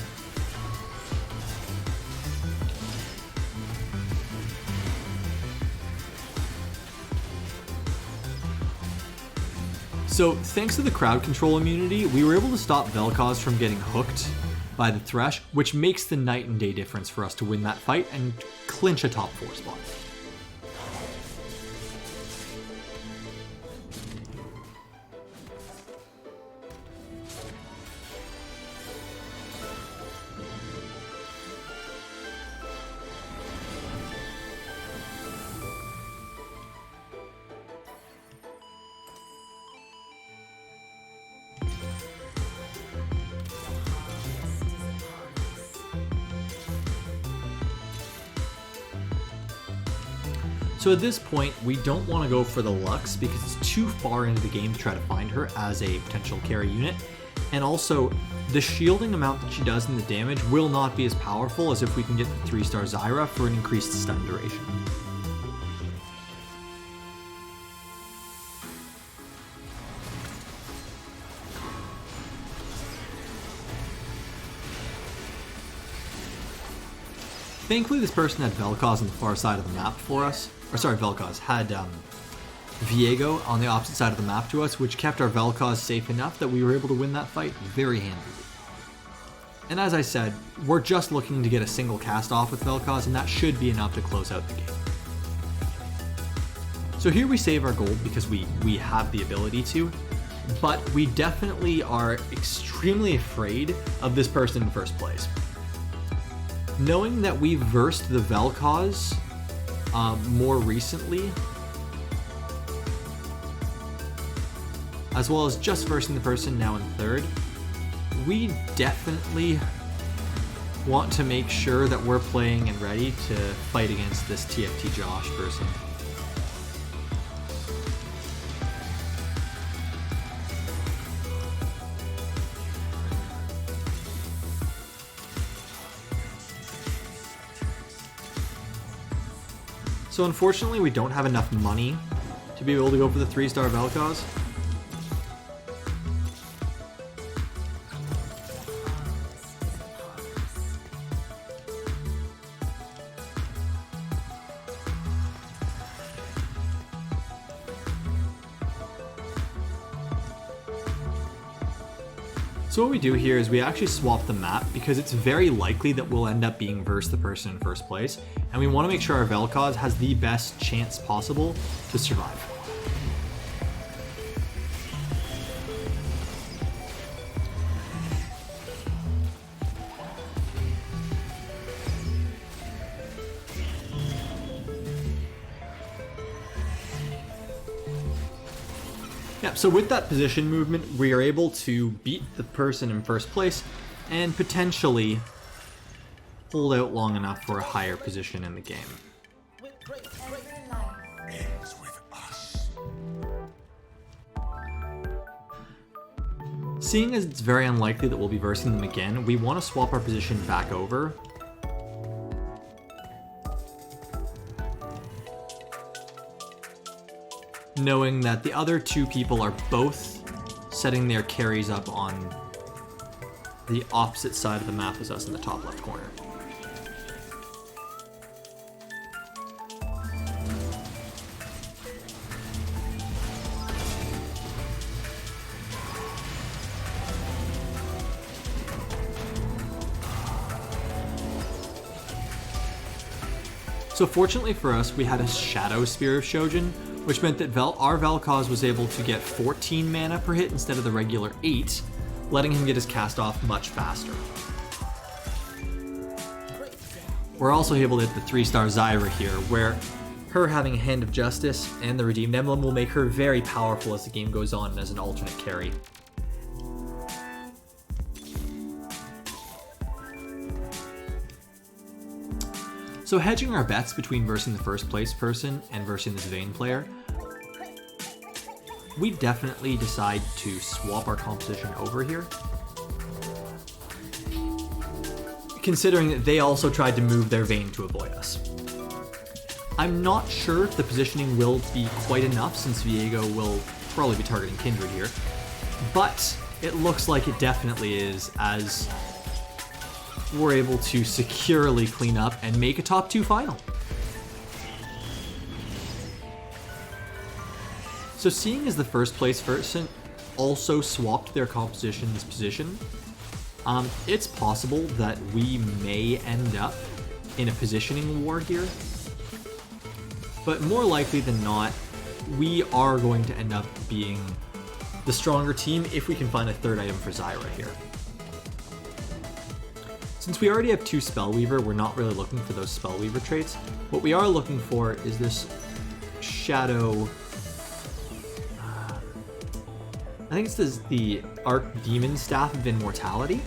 So thanks to the crowd control immunity, we were able to stop Vel'Koz from getting hooked by the Thresh, which makes the night and day difference for us to win that fight and clinch a top 4 spot. So at this point, we don't want to go for the Lux because it's too far into the game to try to find her as a potential carry unit. And also, the shielding amount that she does in the damage will not be as powerful as if we can get the 3-star Zyra for an increased stun duration. Thankfully, this person had Vel'Koz on the far side of the map for us. Or sorry, Vel'Koz had Viego on the opposite side of the map to us, which kept our Vel'Koz safe enough that we were able to win that fight very handily. And as I said, we're just looking to get a single cast off with Vel'Koz, and that should be enough to close out the game. So here we save our gold because we have the ability to, but we definitely are extremely afraid of this person in first place. Knowing that we versed the Vel'Koz more recently, as well as just versing the person now in third, we definitely want to make sure that we're playing and ready to fight against this TFT Josh person. So unfortunately, we don't have enough money to be able to go for the 3-star Vel'Koz. So what we do here is we actually swap the map because it's very likely that we'll end up being versus the person in first place, and we want to make sure our Vel'Koz has the best chance possible to survive. Yeah, so with that position movement, we are able to beat the person in first place and potentially hold out long enough for a higher position in the game. Seeing as it's very unlikely that we'll be versing them again, we want to swap our position back over. Knowing that the other two people are both setting their carries up on the opposite side of the map as us in the top left corner. So fortunately for us, we had a Shadow Spear of Shojin, which meant that our Vel'Koz was able to get 14 mana per hit instead of the regular 8, letting him get his cast off much faster. We're also able to hit the 3-star Zyra here, where her having a Hand of Justice and the Redeemed Emblem will make her very powerful as the game goes on and as an alternate carry. So hedging our bets between versing the first place person and versing this Vayne player, we definitely decide to swap our composition over here, considering that they also tried to move their Vayne to avoid us. I'm not sure if the positioning will be quite enough since Viego will probably be targeting Kindred here, but it looks like it definitely is, as we're able to securely clean up and make a top 2 final. So seeing as the first place person also swapped their composition's position, it's possible that we may end up in a positioning war here, but more likely than not, we are going to end up being the stronger team if we can find a third item for Zyra here. Since we already have 2 Spellweaver, we're not really looking for those Spellweaver traits. What we are looking for is this Shadow... I think it's the Archdemon Staff of Immortality.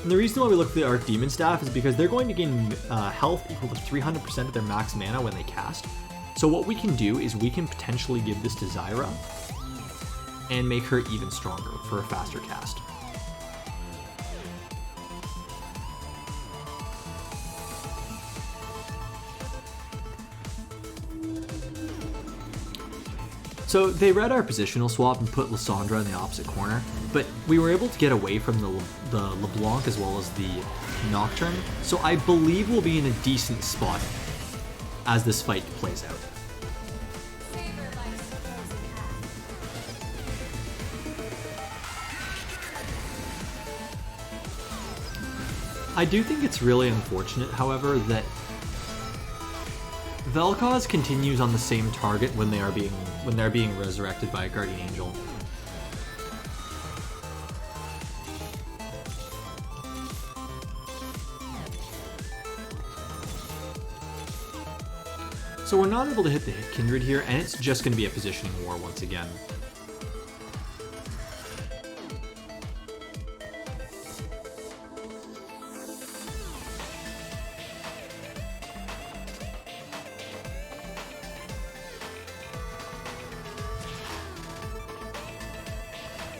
And the reason why we look for the Archdemon Staff is because they're going to gain health equal to 300% of their max mana when they cast. So what we can do is we can potentially give this to Zyra and make her even stronger for a faster cast. So they read our positional swap and put Lysandra in the opposite corner, but we were able to get away from the LeBlanc as well as the Nocturne, so I believe we'll be in a decent spot as this fight plays out. I do think it's really unfortunate, however, that Vel'Koz continues on the same target when they're being resurrected by a Guardian Angel. So we're not able to hit the Kindred here, and it's just going to be a positioning war once again.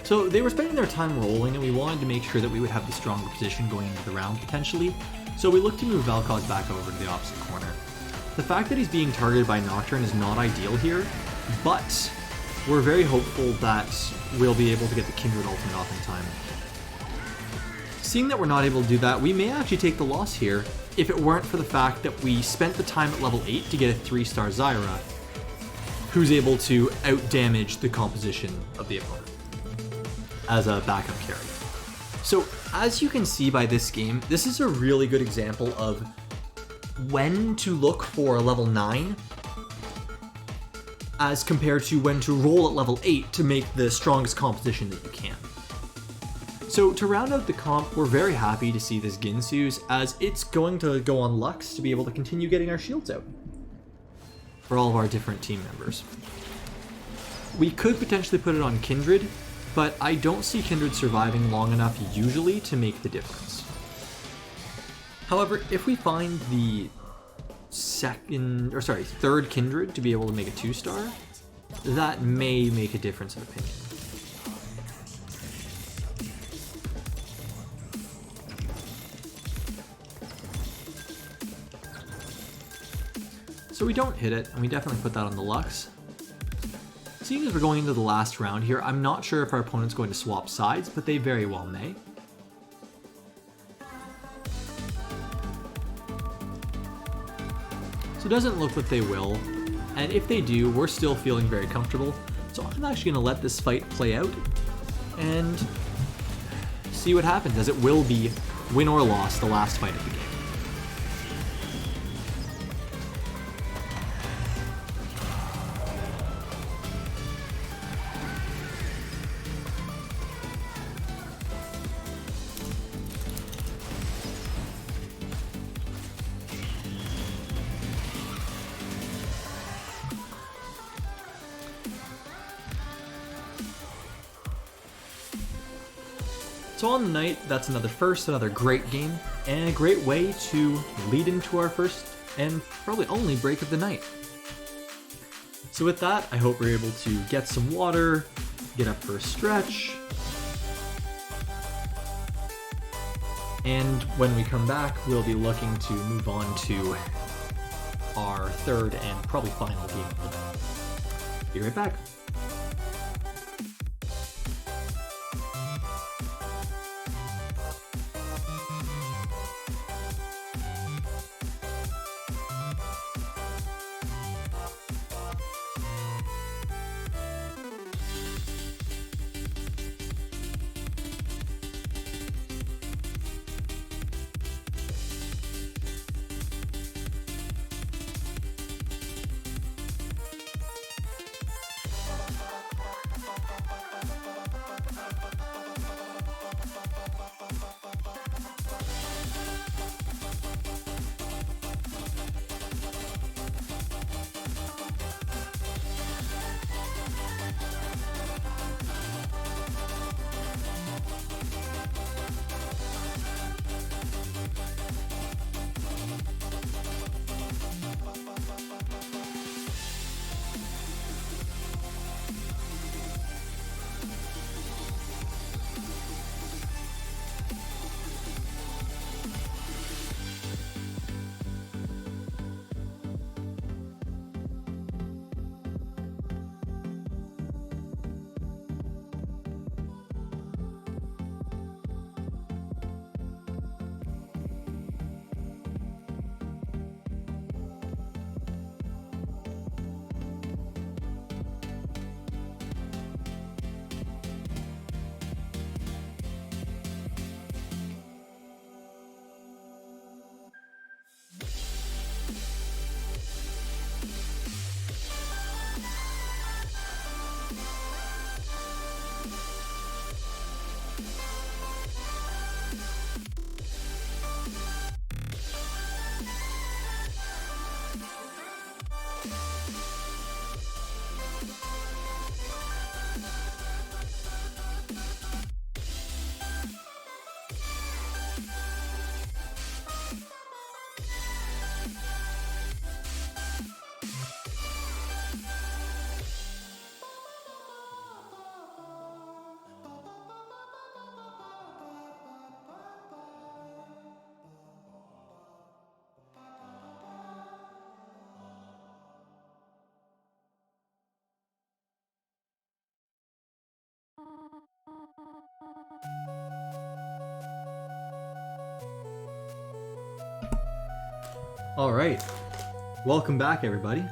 So they were spending their time rolling, and we wanted to make sure that we would have the stronger position going into the round potentially, so we looked to move Vel'Koz back over to the opposite corner. The fact that he's being targeted by Nocturne is not ideal here, but we're very hopeful that we'll be able to get the Kindred ultimate off in time. Seeing that we're not able to do that, we may actually take the loss here if it weren't for the fact that we spent the time at level 8 to get a 3-star Zyra, who's able to outdamage the composition of the opponent as a backup carry. So as you can see by this game, this is a really good example of when to look for a level 9 as compared to when to roll at level 8 to make the strongest composition that you can. So to round out the comp, we're very happy to see this Ginsu's, as it's going to go on Lux to be able to continue getting our shields out for all of our different team members. We could potentially put it on Kindred, but I don't see Kindred surviving long enough usually to make the difference. However, if we find the third Kindred to be able to make a 2-star, that may make a difference of opinion. So we don't hit it, and we definitely put that on the Lux. Seeing as we're going into the last round here, I'm not sure if our opponent's going to swap sides, but they very well may. So it doesn't look like they will, and if they do, we're still feeling very comfortable. So I'm actually going to let this fight play out and see what happens, as it will be win or loss the last fight of the game. So on the night, that's another great game, and a great way to lead into our first and probably only break of the night. So with that, I hope we're able to get some water, get up for a stretch, and when we come back, we'll be looking to move on to our third and probably final game of the night. Be right back. All right, welcome back, everybody.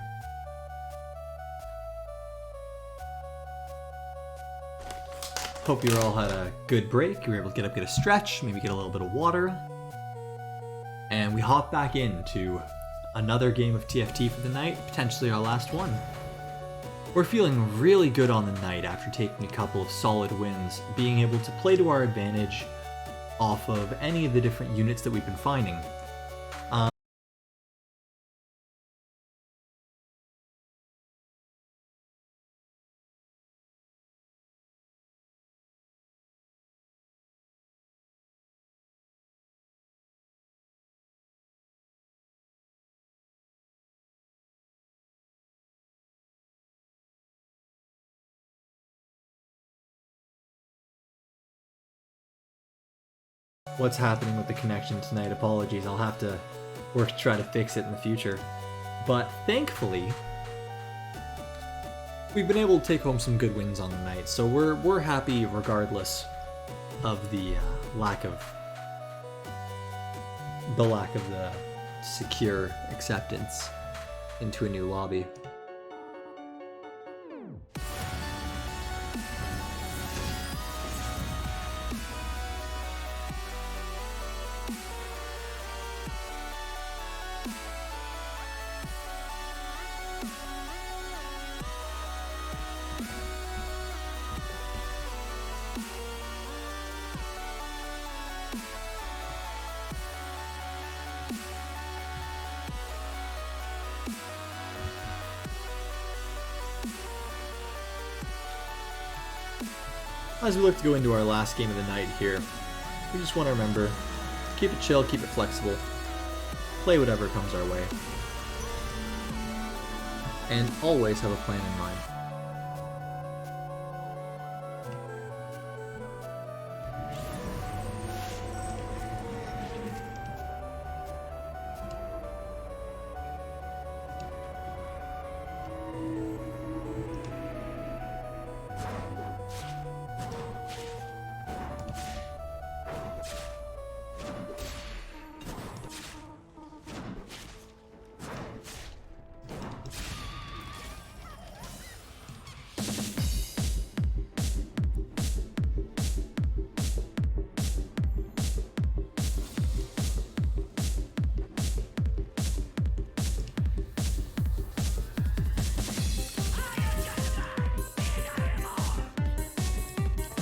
Hope you all had a good break. You were able to get up, get a stretch, maybe get a little bit of water. And we hop back into another game of TFT for the night, potentially our last one. We're feeling really good on the night after taking a couple of solid wins, being able to play to our advantage off of any of the different units that we've been finding. What's happening with the connection tonight? Apologies, I'll have to work to try to fix it in the future. But thankfully, we've been able to take home some good wins on the night, so we're happy regardless of the lack of the secure acceptance into a new lobby. As we look to go into our last game of the night here, we just want to remember, keep it chill, keep it flexible, play whatever comes our way, and always have a plan in mind.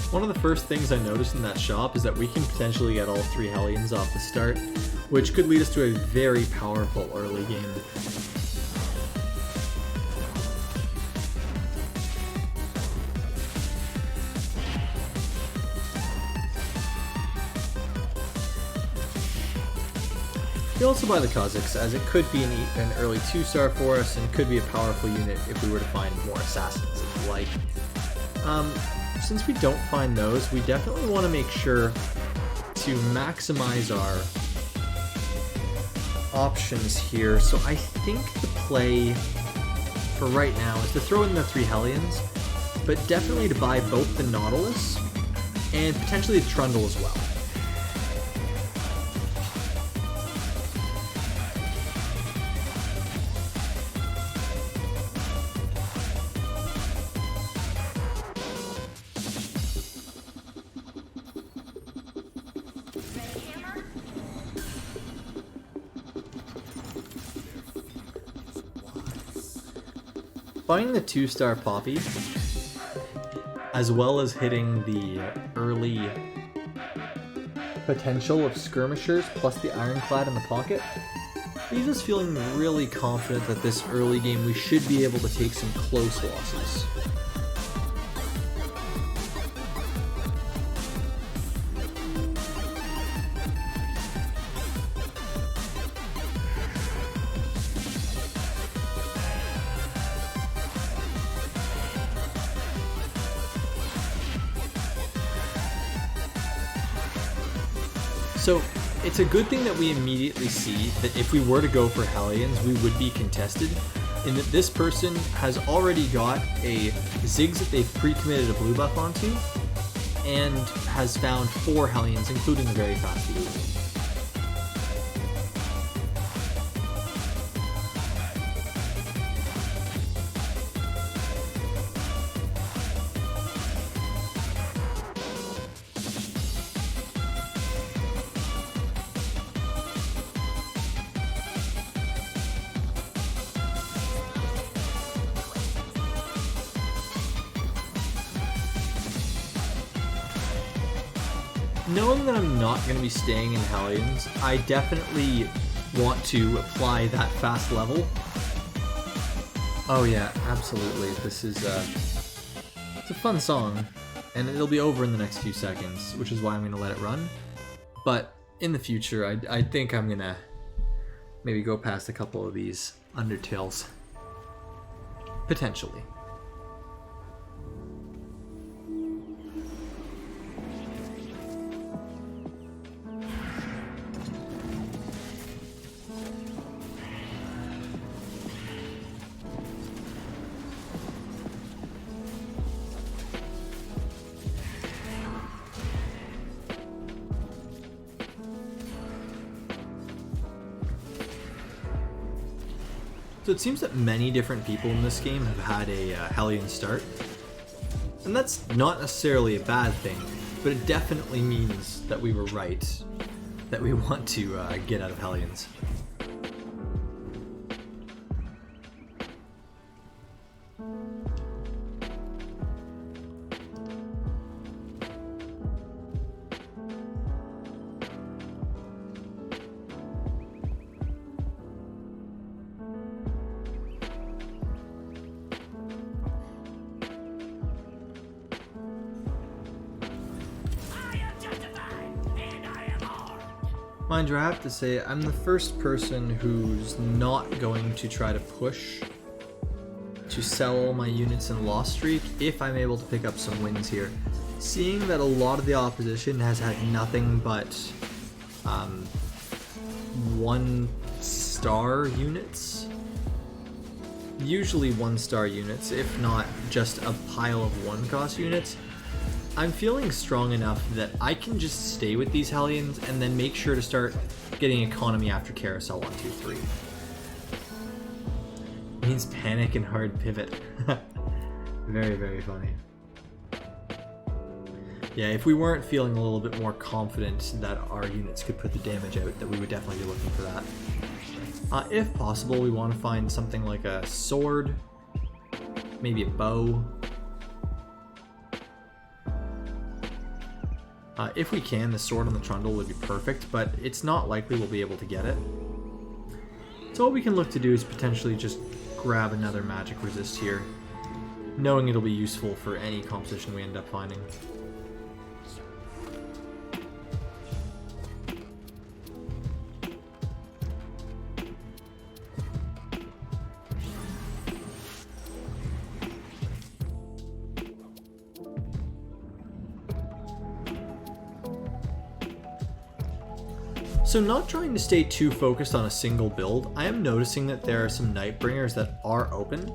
One of the first things I noticed in that shop is that we can potentially get all 3 Hellions off the start, which could lead us to a very powerful early game. We also buy the Kazakhs, as it could be an early 2-star for us and could be a powerful unit if we were to find more assassins if you like. Since we don't find those, we definitely want to make sure to maximize our options here. So I think the play for right now is to throw in the 3 Hellions, but definitely to buy both the Nautilus and potentially the Trundle as well. Buying the 2-star Poppy, as well as hitting the early potential of Skirmishers plus the Ironclad in the pocket, leaves us feeling really confident that this early game we should be able to take some close losses. So, it's a good thing that we immediately see that if we were to go for Hellions, we would be contested, in that this person has already got a Ziggs that they've pre-committed a blue buff onto, and has found 4 Hellions, including the very fast blue. Knowing that I'm not going to be staying in Hellions, I definitely want to apply that fast level. Oh yeah, absolutely. This is it's a fun song, and it'll be over in the next few seconds, which is why I'm going to let it run. But in the future, I think I'm going to maybe go past a couple of these Undertales. Potentially. So it seems that many different people in this game have had a Hellion start, and that's not necessarily a bad thing, but it definitely means that we were right, that we want to get out of Hellions. Mind you, I have to say, I'm the first person who's not going to try to push to sell all my units in Lost Streak if I'm able to pick up some wins here. Seeing that a lot of the opposition has had nothing but 1-star units, usually 1-star units, if not just a pile of 1-cost units, I'm feeling strong enough that I can just stay with these Hellions and then make sure to start getting economy after Carousel 1, 2, 3. Means panic and hard pivot. Very, very funny. Yeah, if we weren't feeling a little bit more confident that our units could put the damage out, that we would definitely be looking for that. If possible, we want to find something like a sword, maybe a bow. If we can, the sword on the trundle would be perfect, but it's not likely we'll be able to get it. So what we can look to do is potentially just grab another magic resist here, knowing it'll be useful for any composition we end up finding. So not trying to stay too focused on a single build, I am noticing that there are some Nightbringers that are open.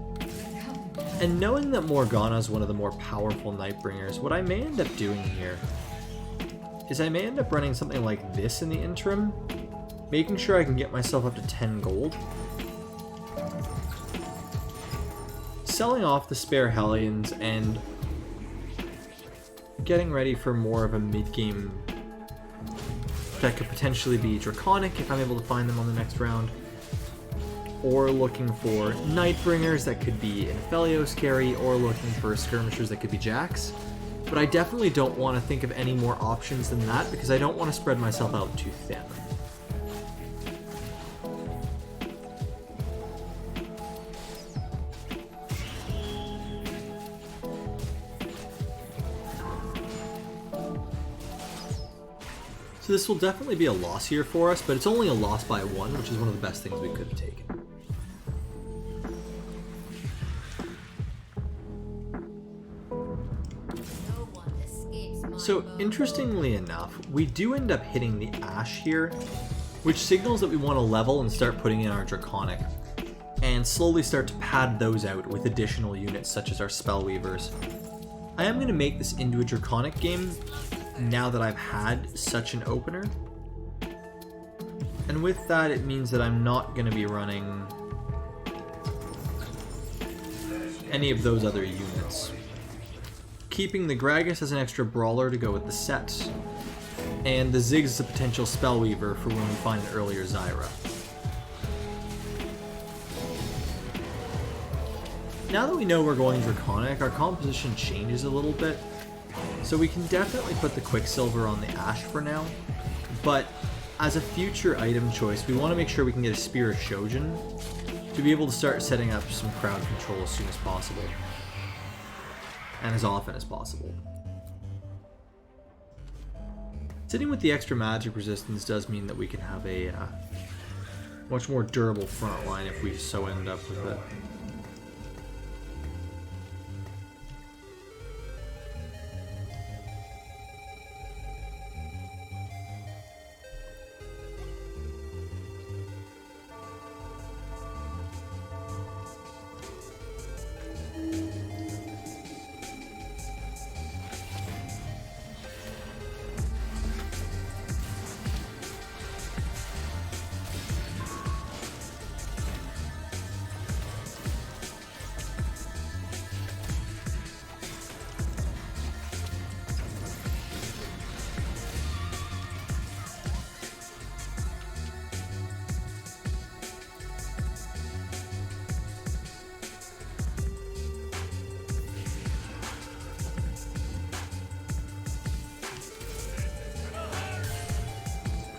And knowing that Morgana is one of the more powerful Nightbringers, what I may end up doing here is I may end up running something like this in the interim, making sure I can get myself up to 10 gold. Selling off the spare Hellions and getting ready for more of a mid-game that could potentially be Draconic if I'm able to find them on the next round, or looking for Nightbringers that could be an Aphelios carry, or looking for skirmishers that could be Jax. But I definitely don't want to think of any more options than that because I don't want to spread myself out too thin. So this will definitely be a loss here for us, but it's only a loss by 1, which is one of the best things we could have taken. So interestingly enough, we do end up hitting the Ash here, which signals that we want to level and start putting in our Draconic, and slowly start to pad those out with additional units such as our Spellweavers. I am going to make this into a Draconic game now that I've had such an opener, and with that it means that I'm not going to be running any of those other units. Keeping the Gragas as an extra brawler to go with the set, and the Ziggs as a potential Spellweaver for when we find an earlier Zyra. Now that we know we're going Draconic, our composition changes a little bit. So we can definitely put the Quicksilver on the Ash for now, but as a future item choice, we want to make sure we can get a Spear of Shojin to be able to start setting up some crowd control as soon as possible, and as often as possible. Sitting with the extra magic resistance does mean that we can have a much more durable front line if we so end up with it.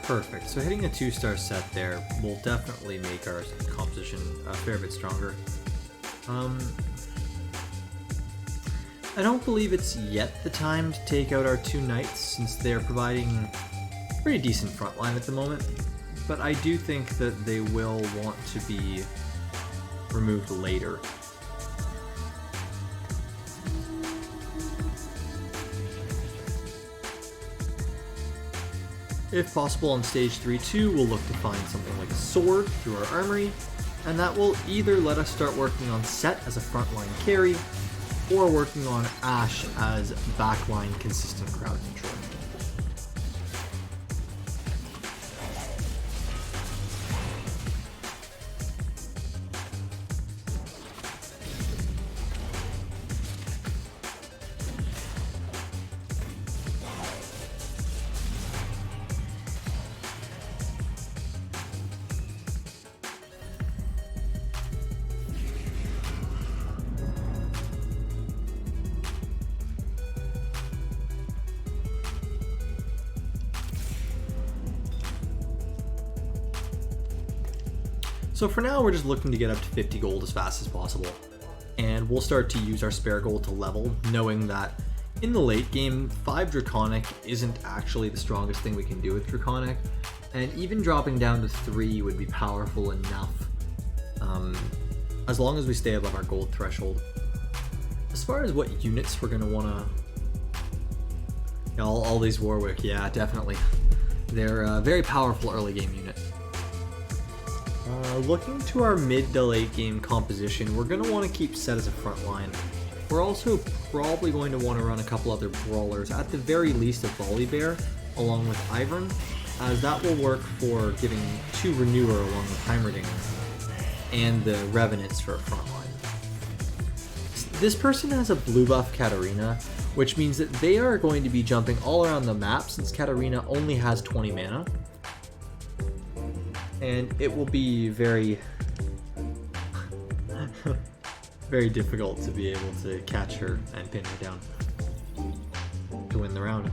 Perfect. So hitting a 2-star set there will definitely make our composition a fair bit stronger. I don't believe it's yet the time to take out our 2 knights, since they're providing pretty decent front line at the moment, but I do think that they will want to be removed later. If possible on stage 3-2, we'll look to find something like a sword through our armory, and that will either let us start working on Set as a frontline carry, or working on Ashe as backline consistent crowd control. So for now, we're just looking to get up to 50 gold as fast as possible, and we'll start to use our spare gold to level, knowing that in the late game, 5 Draconic isn't actually the strongest thing we can do with Draconic, and even dropping down to 3 would be powerful enough, as long as we stay above our gold threshold. As far as what units we're going to want to... Yeah, all these Warwick, yeah, definitely. They're a very powerful early game unit. Looking to our mid to late game composition, we're going to want to keep Set as a front line. We're also probably going to want to run a couple other brawlers, at the very least a Volley Bear along with Ivern, as that will work for giving 2 Renewer along with Heimerdinger, and the Revenants for a front line. This person has a blue buff Katarina, which means that they are going to be jumping all around the map since Katarina only has 20 mana. And it will be very, very difficult to be able to catch her and pin her down to win the round.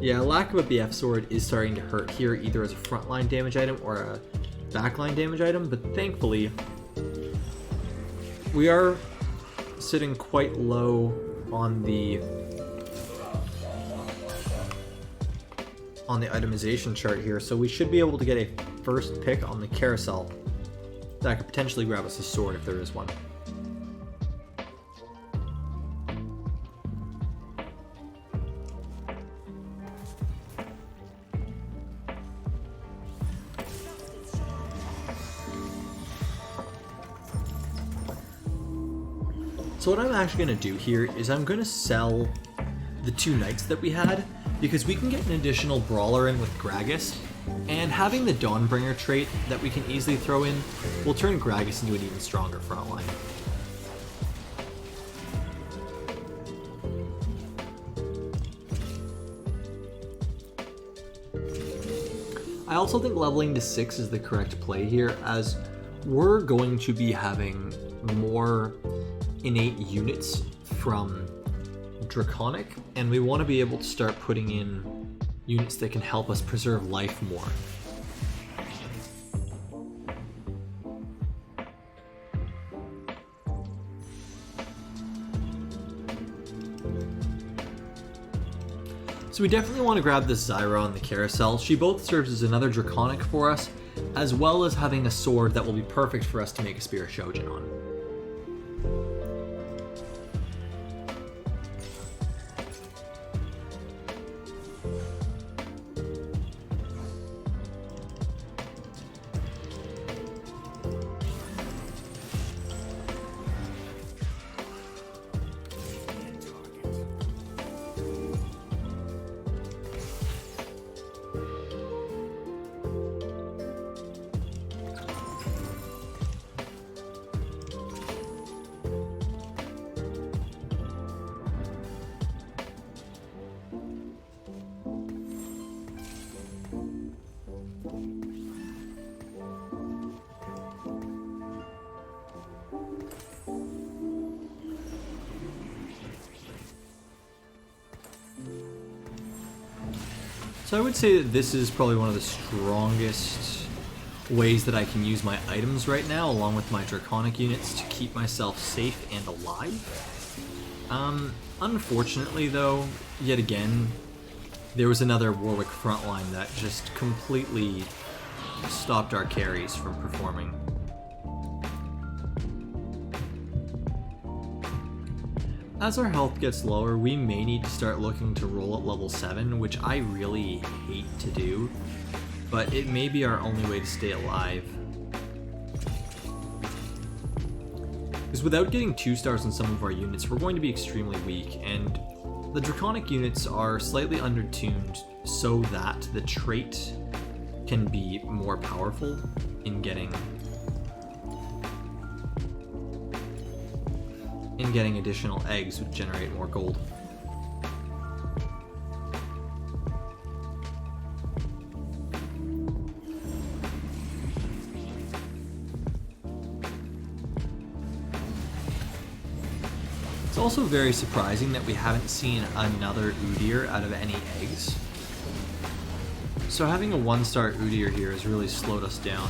Yeah, lack of a BF sword is starting to hurt here, either as a frontline damage item or a backline damage item, but thankfully we are sitting quite low on the itemization chart here, so we should be able to get a first pick on the carousel that could potentially grab us a sword if there is one. So what I'm actually going to do here is I'm going to sell the 2 knights that we had, because we can get an additional brawler in with Gragas, and having the Dawnbringer trait that we can easily throw in will turn Gragas into an even stronger frontline. I also think leveling to 6 is the correct play here, as we're going to be having more innate units from Draconic, and we want to be able to start putting in units that can help us preserve life more. So we definitely want to grab this Zyra on the carousel. She both serves as another Draconic for us, as well as having a sword that will be perfect for us to make a Spear of Shojin on. So I would say that this is probably one of the strongest ways that I can use my items right now, along with my Draconic units, to keep myself safe and alive. Unfortunately though, yet again, there was another Warwick frontline that just completely stopped our carries from performing. As our health gets lower, we may need to start looking to roll at level 7, which I really hate to do, but it may be our only way to stay alive. Because without getting 2 stars on some of our units, we're going to be extremely weak, and the Draconic units are slightly undertuned so that the trait can be more powerful in getting additional eggs, which generate more gold. It's also very surprising that we haven't seen another Udyr out of any eggs. So having a 1-star Udyr here has really slowed us down.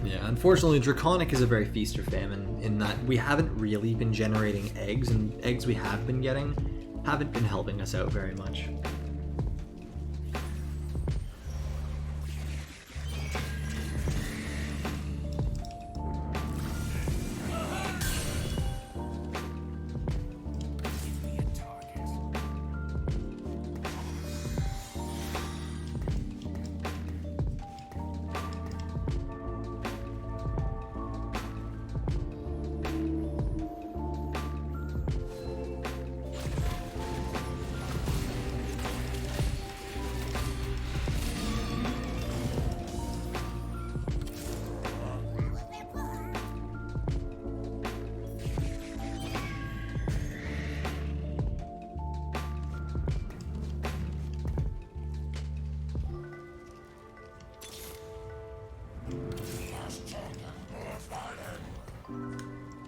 Yeah, unfortunately Draconic is a very feast or famine in that we haven't really been generating eggs, and eggs we have been getting haven't been helping us out very much.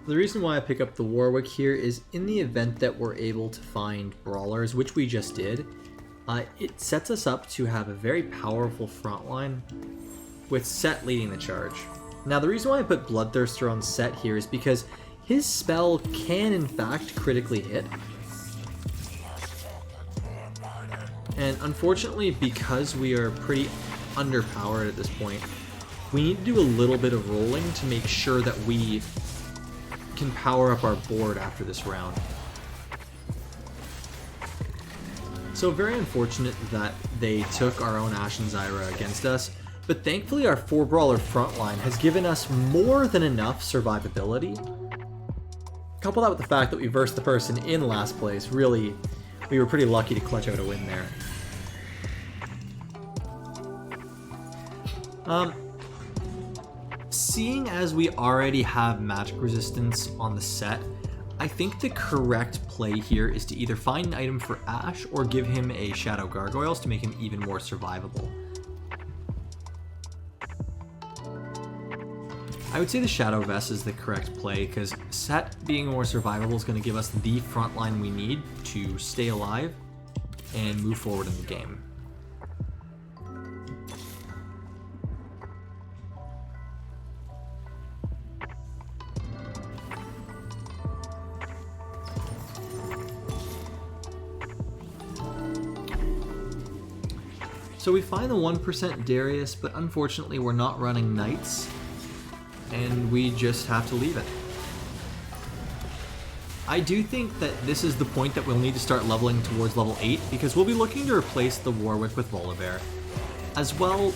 The reason why I pick up the Warwick here is in the event that we're able to find brawlers, which we just did, it sets us up to have a very powerful front line with Set leading the charge. Now the reason why I put Bloodthirster on Set here is because his spell can in fact critically hit. And unfortunately, because we are pretty underpowered at this point, we need to do a little bit of rolling to make sure that we can power up our board after this round. So very unfortunate that they took our own Ashen Zyra against us, but thankfully our 4-brawler frontline has given us more than enough survivability. Couple that with the fact that we versed the person in last place, really, we were pretty lucky to clutch out a win there. Seeing as we already have magic resistance on the set, I think the correct play here is to either find an item for Ash or give him a Shadow Gargoyles to make him even more survivable. I would say the Shadow Vest is the correct play because Set being more survivable is going to give us the front line we need to stay alive and move forward in the game. So we find the 1% Darius, but unfortunately we're not running Knights, and we just have to leave it. I do think that this is the point that we'll need to start leveling towards level 8, because we'll be looking to replace the Warwick with Volibear. As well,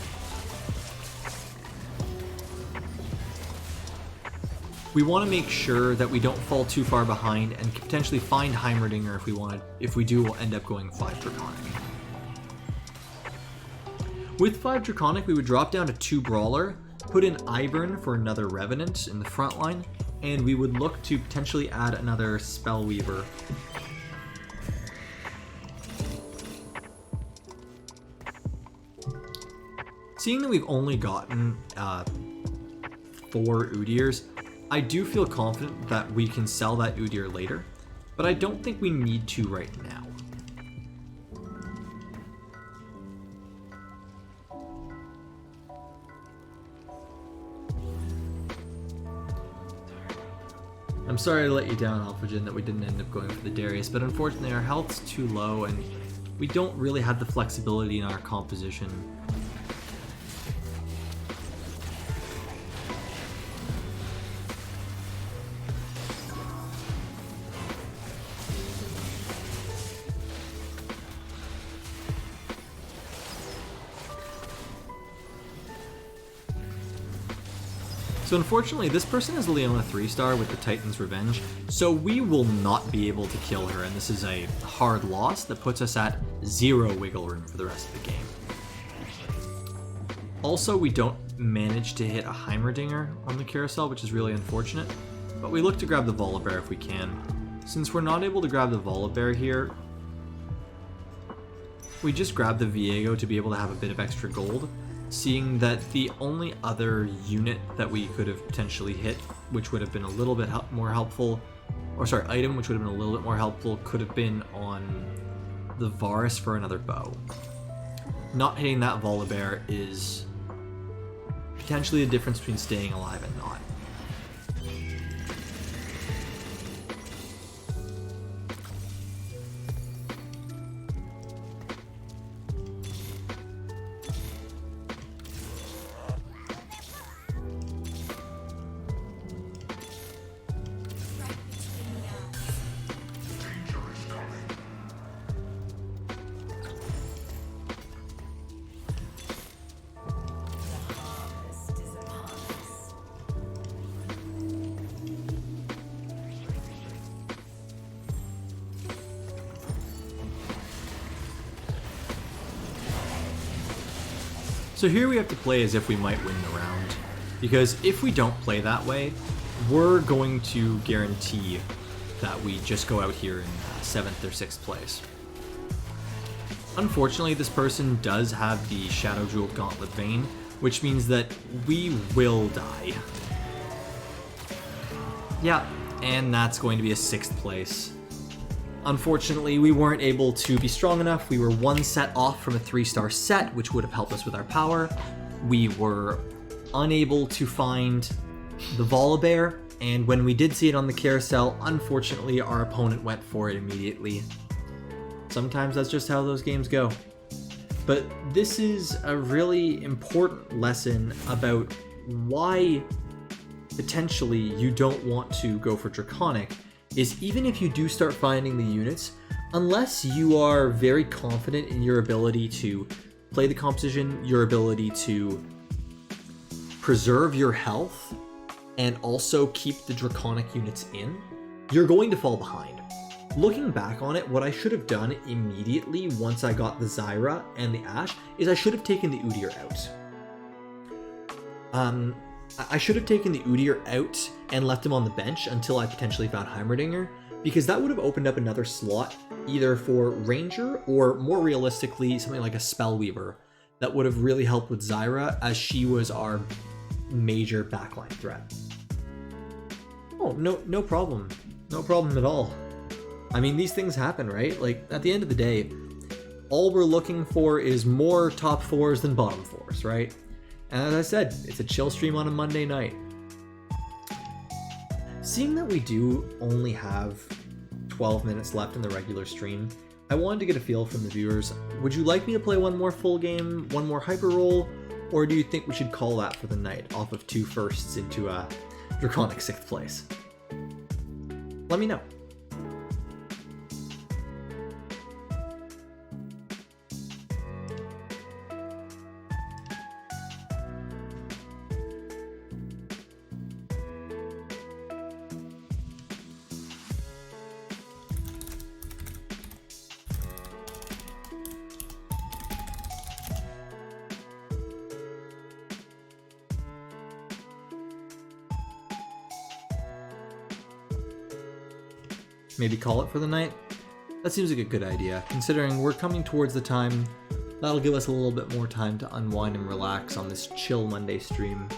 we want to make sure that we don't fall too far behind and potentially find Heimerdinger if we do, we'll end up going 5 Draconic. With 5 Draconic, we would drop down to 2 Brawler, put in Ivern for another Revenant in the front line, and we would look to potentially add another Spellweaver. Seeing that we've only gotten 4 Udyrs, I do feel confident that we can sell that Udyr later, but I don't think we need to right now. I'm sorry to let you down, Alphagen, that we didn't end up going for the Darius, but unfortunately our health's too low and we don't really have the flexibility in our composition. So unfortunately, this person is Leona 3-star with the Titan's Revenge, so we will not be able to kill her, and this is a hard loss that puts us at 0 wiggle room for the rest of the game. Also, we don't manage to hit a Heimerdinger on the carousel, which is really unfortunate, but we look to grab the Volibear if we can. Since we're not able to grab the Volibear here, we just grab the Viego to be able to have a bit of extra gold, seeing that the only other unit that we could have potentially hit, which would have been a little bit more helpful, or sorry, item which would have been a little bit more helpful, could have been on the Varus for another bow. Not hitting that Volibear is potentially the difference between staying alive and not. So here we have to play as if we might win the round, because if we don't play that way, we're going to guarantee that we just go out here in 7th or 6th place. Unfortunately, this person does have the Shadow Jeweled Gauntlet Vayne, which means that we will die. Yeah, and that's going to be a 6th place. Unfortunately, we weren't able to be strong enough. We were 1 set off from a 3-star set, which would have helped us with our power. We were unable to find the Volibear, and when we did see it on the carousel, unfortunately, our opponent went for it immediately. Sometimes that's just how those games go. But this is a really important lesson about why potentially you don't want to go for Draconic, is even if you do start finding the units, unless you are very confident in your ability to play the composition, your ability to preserve your health, and also keep the Draconic units in, you're going to fall behind. Looking back on it, what I should have done immediately once I got the Zyra and the Ashe is I should have taken the Udyr out. I should have taken the Udyr out and left him on the bench until I potentially found Heimerdinger, because that would have opened up another slot either for Ranger or, more realistically, something like a Spellweaver that would have really helped with Zyra, as she was our major backline threat. Oh, no problem. No problem at all. I mean, these things happen, right? Like, at the end of the day, all we're looking for is more top 4s than bottom 4s, right? And as I said, it's a chill stream on a Monday night. Seeing that we do only have 12 minutes left in the regular stream, I wanted to get a feel from the viewers. Would you like me to play one more full game, one more hyper roll, or do you think we should call that for the night off of 2 firsts into a Draconic 6th place? Let me know. Maybe call it for the night? That seems like a good idea, considering we're coming towards the time that'll give us a little bit more time to unwind and relax on this chill Monday stream.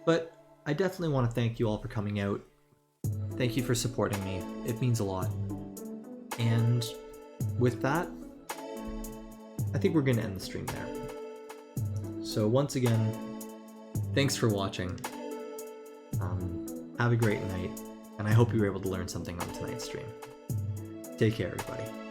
But I definitely want to thank you all for coming out. Thank you for supporting me. It means a lot. And with that, I think we're going to end the stream there. So once again, thanks for watching. Have a great night. and I hope you were able to learn something on tonight's stream. Take care, everybody.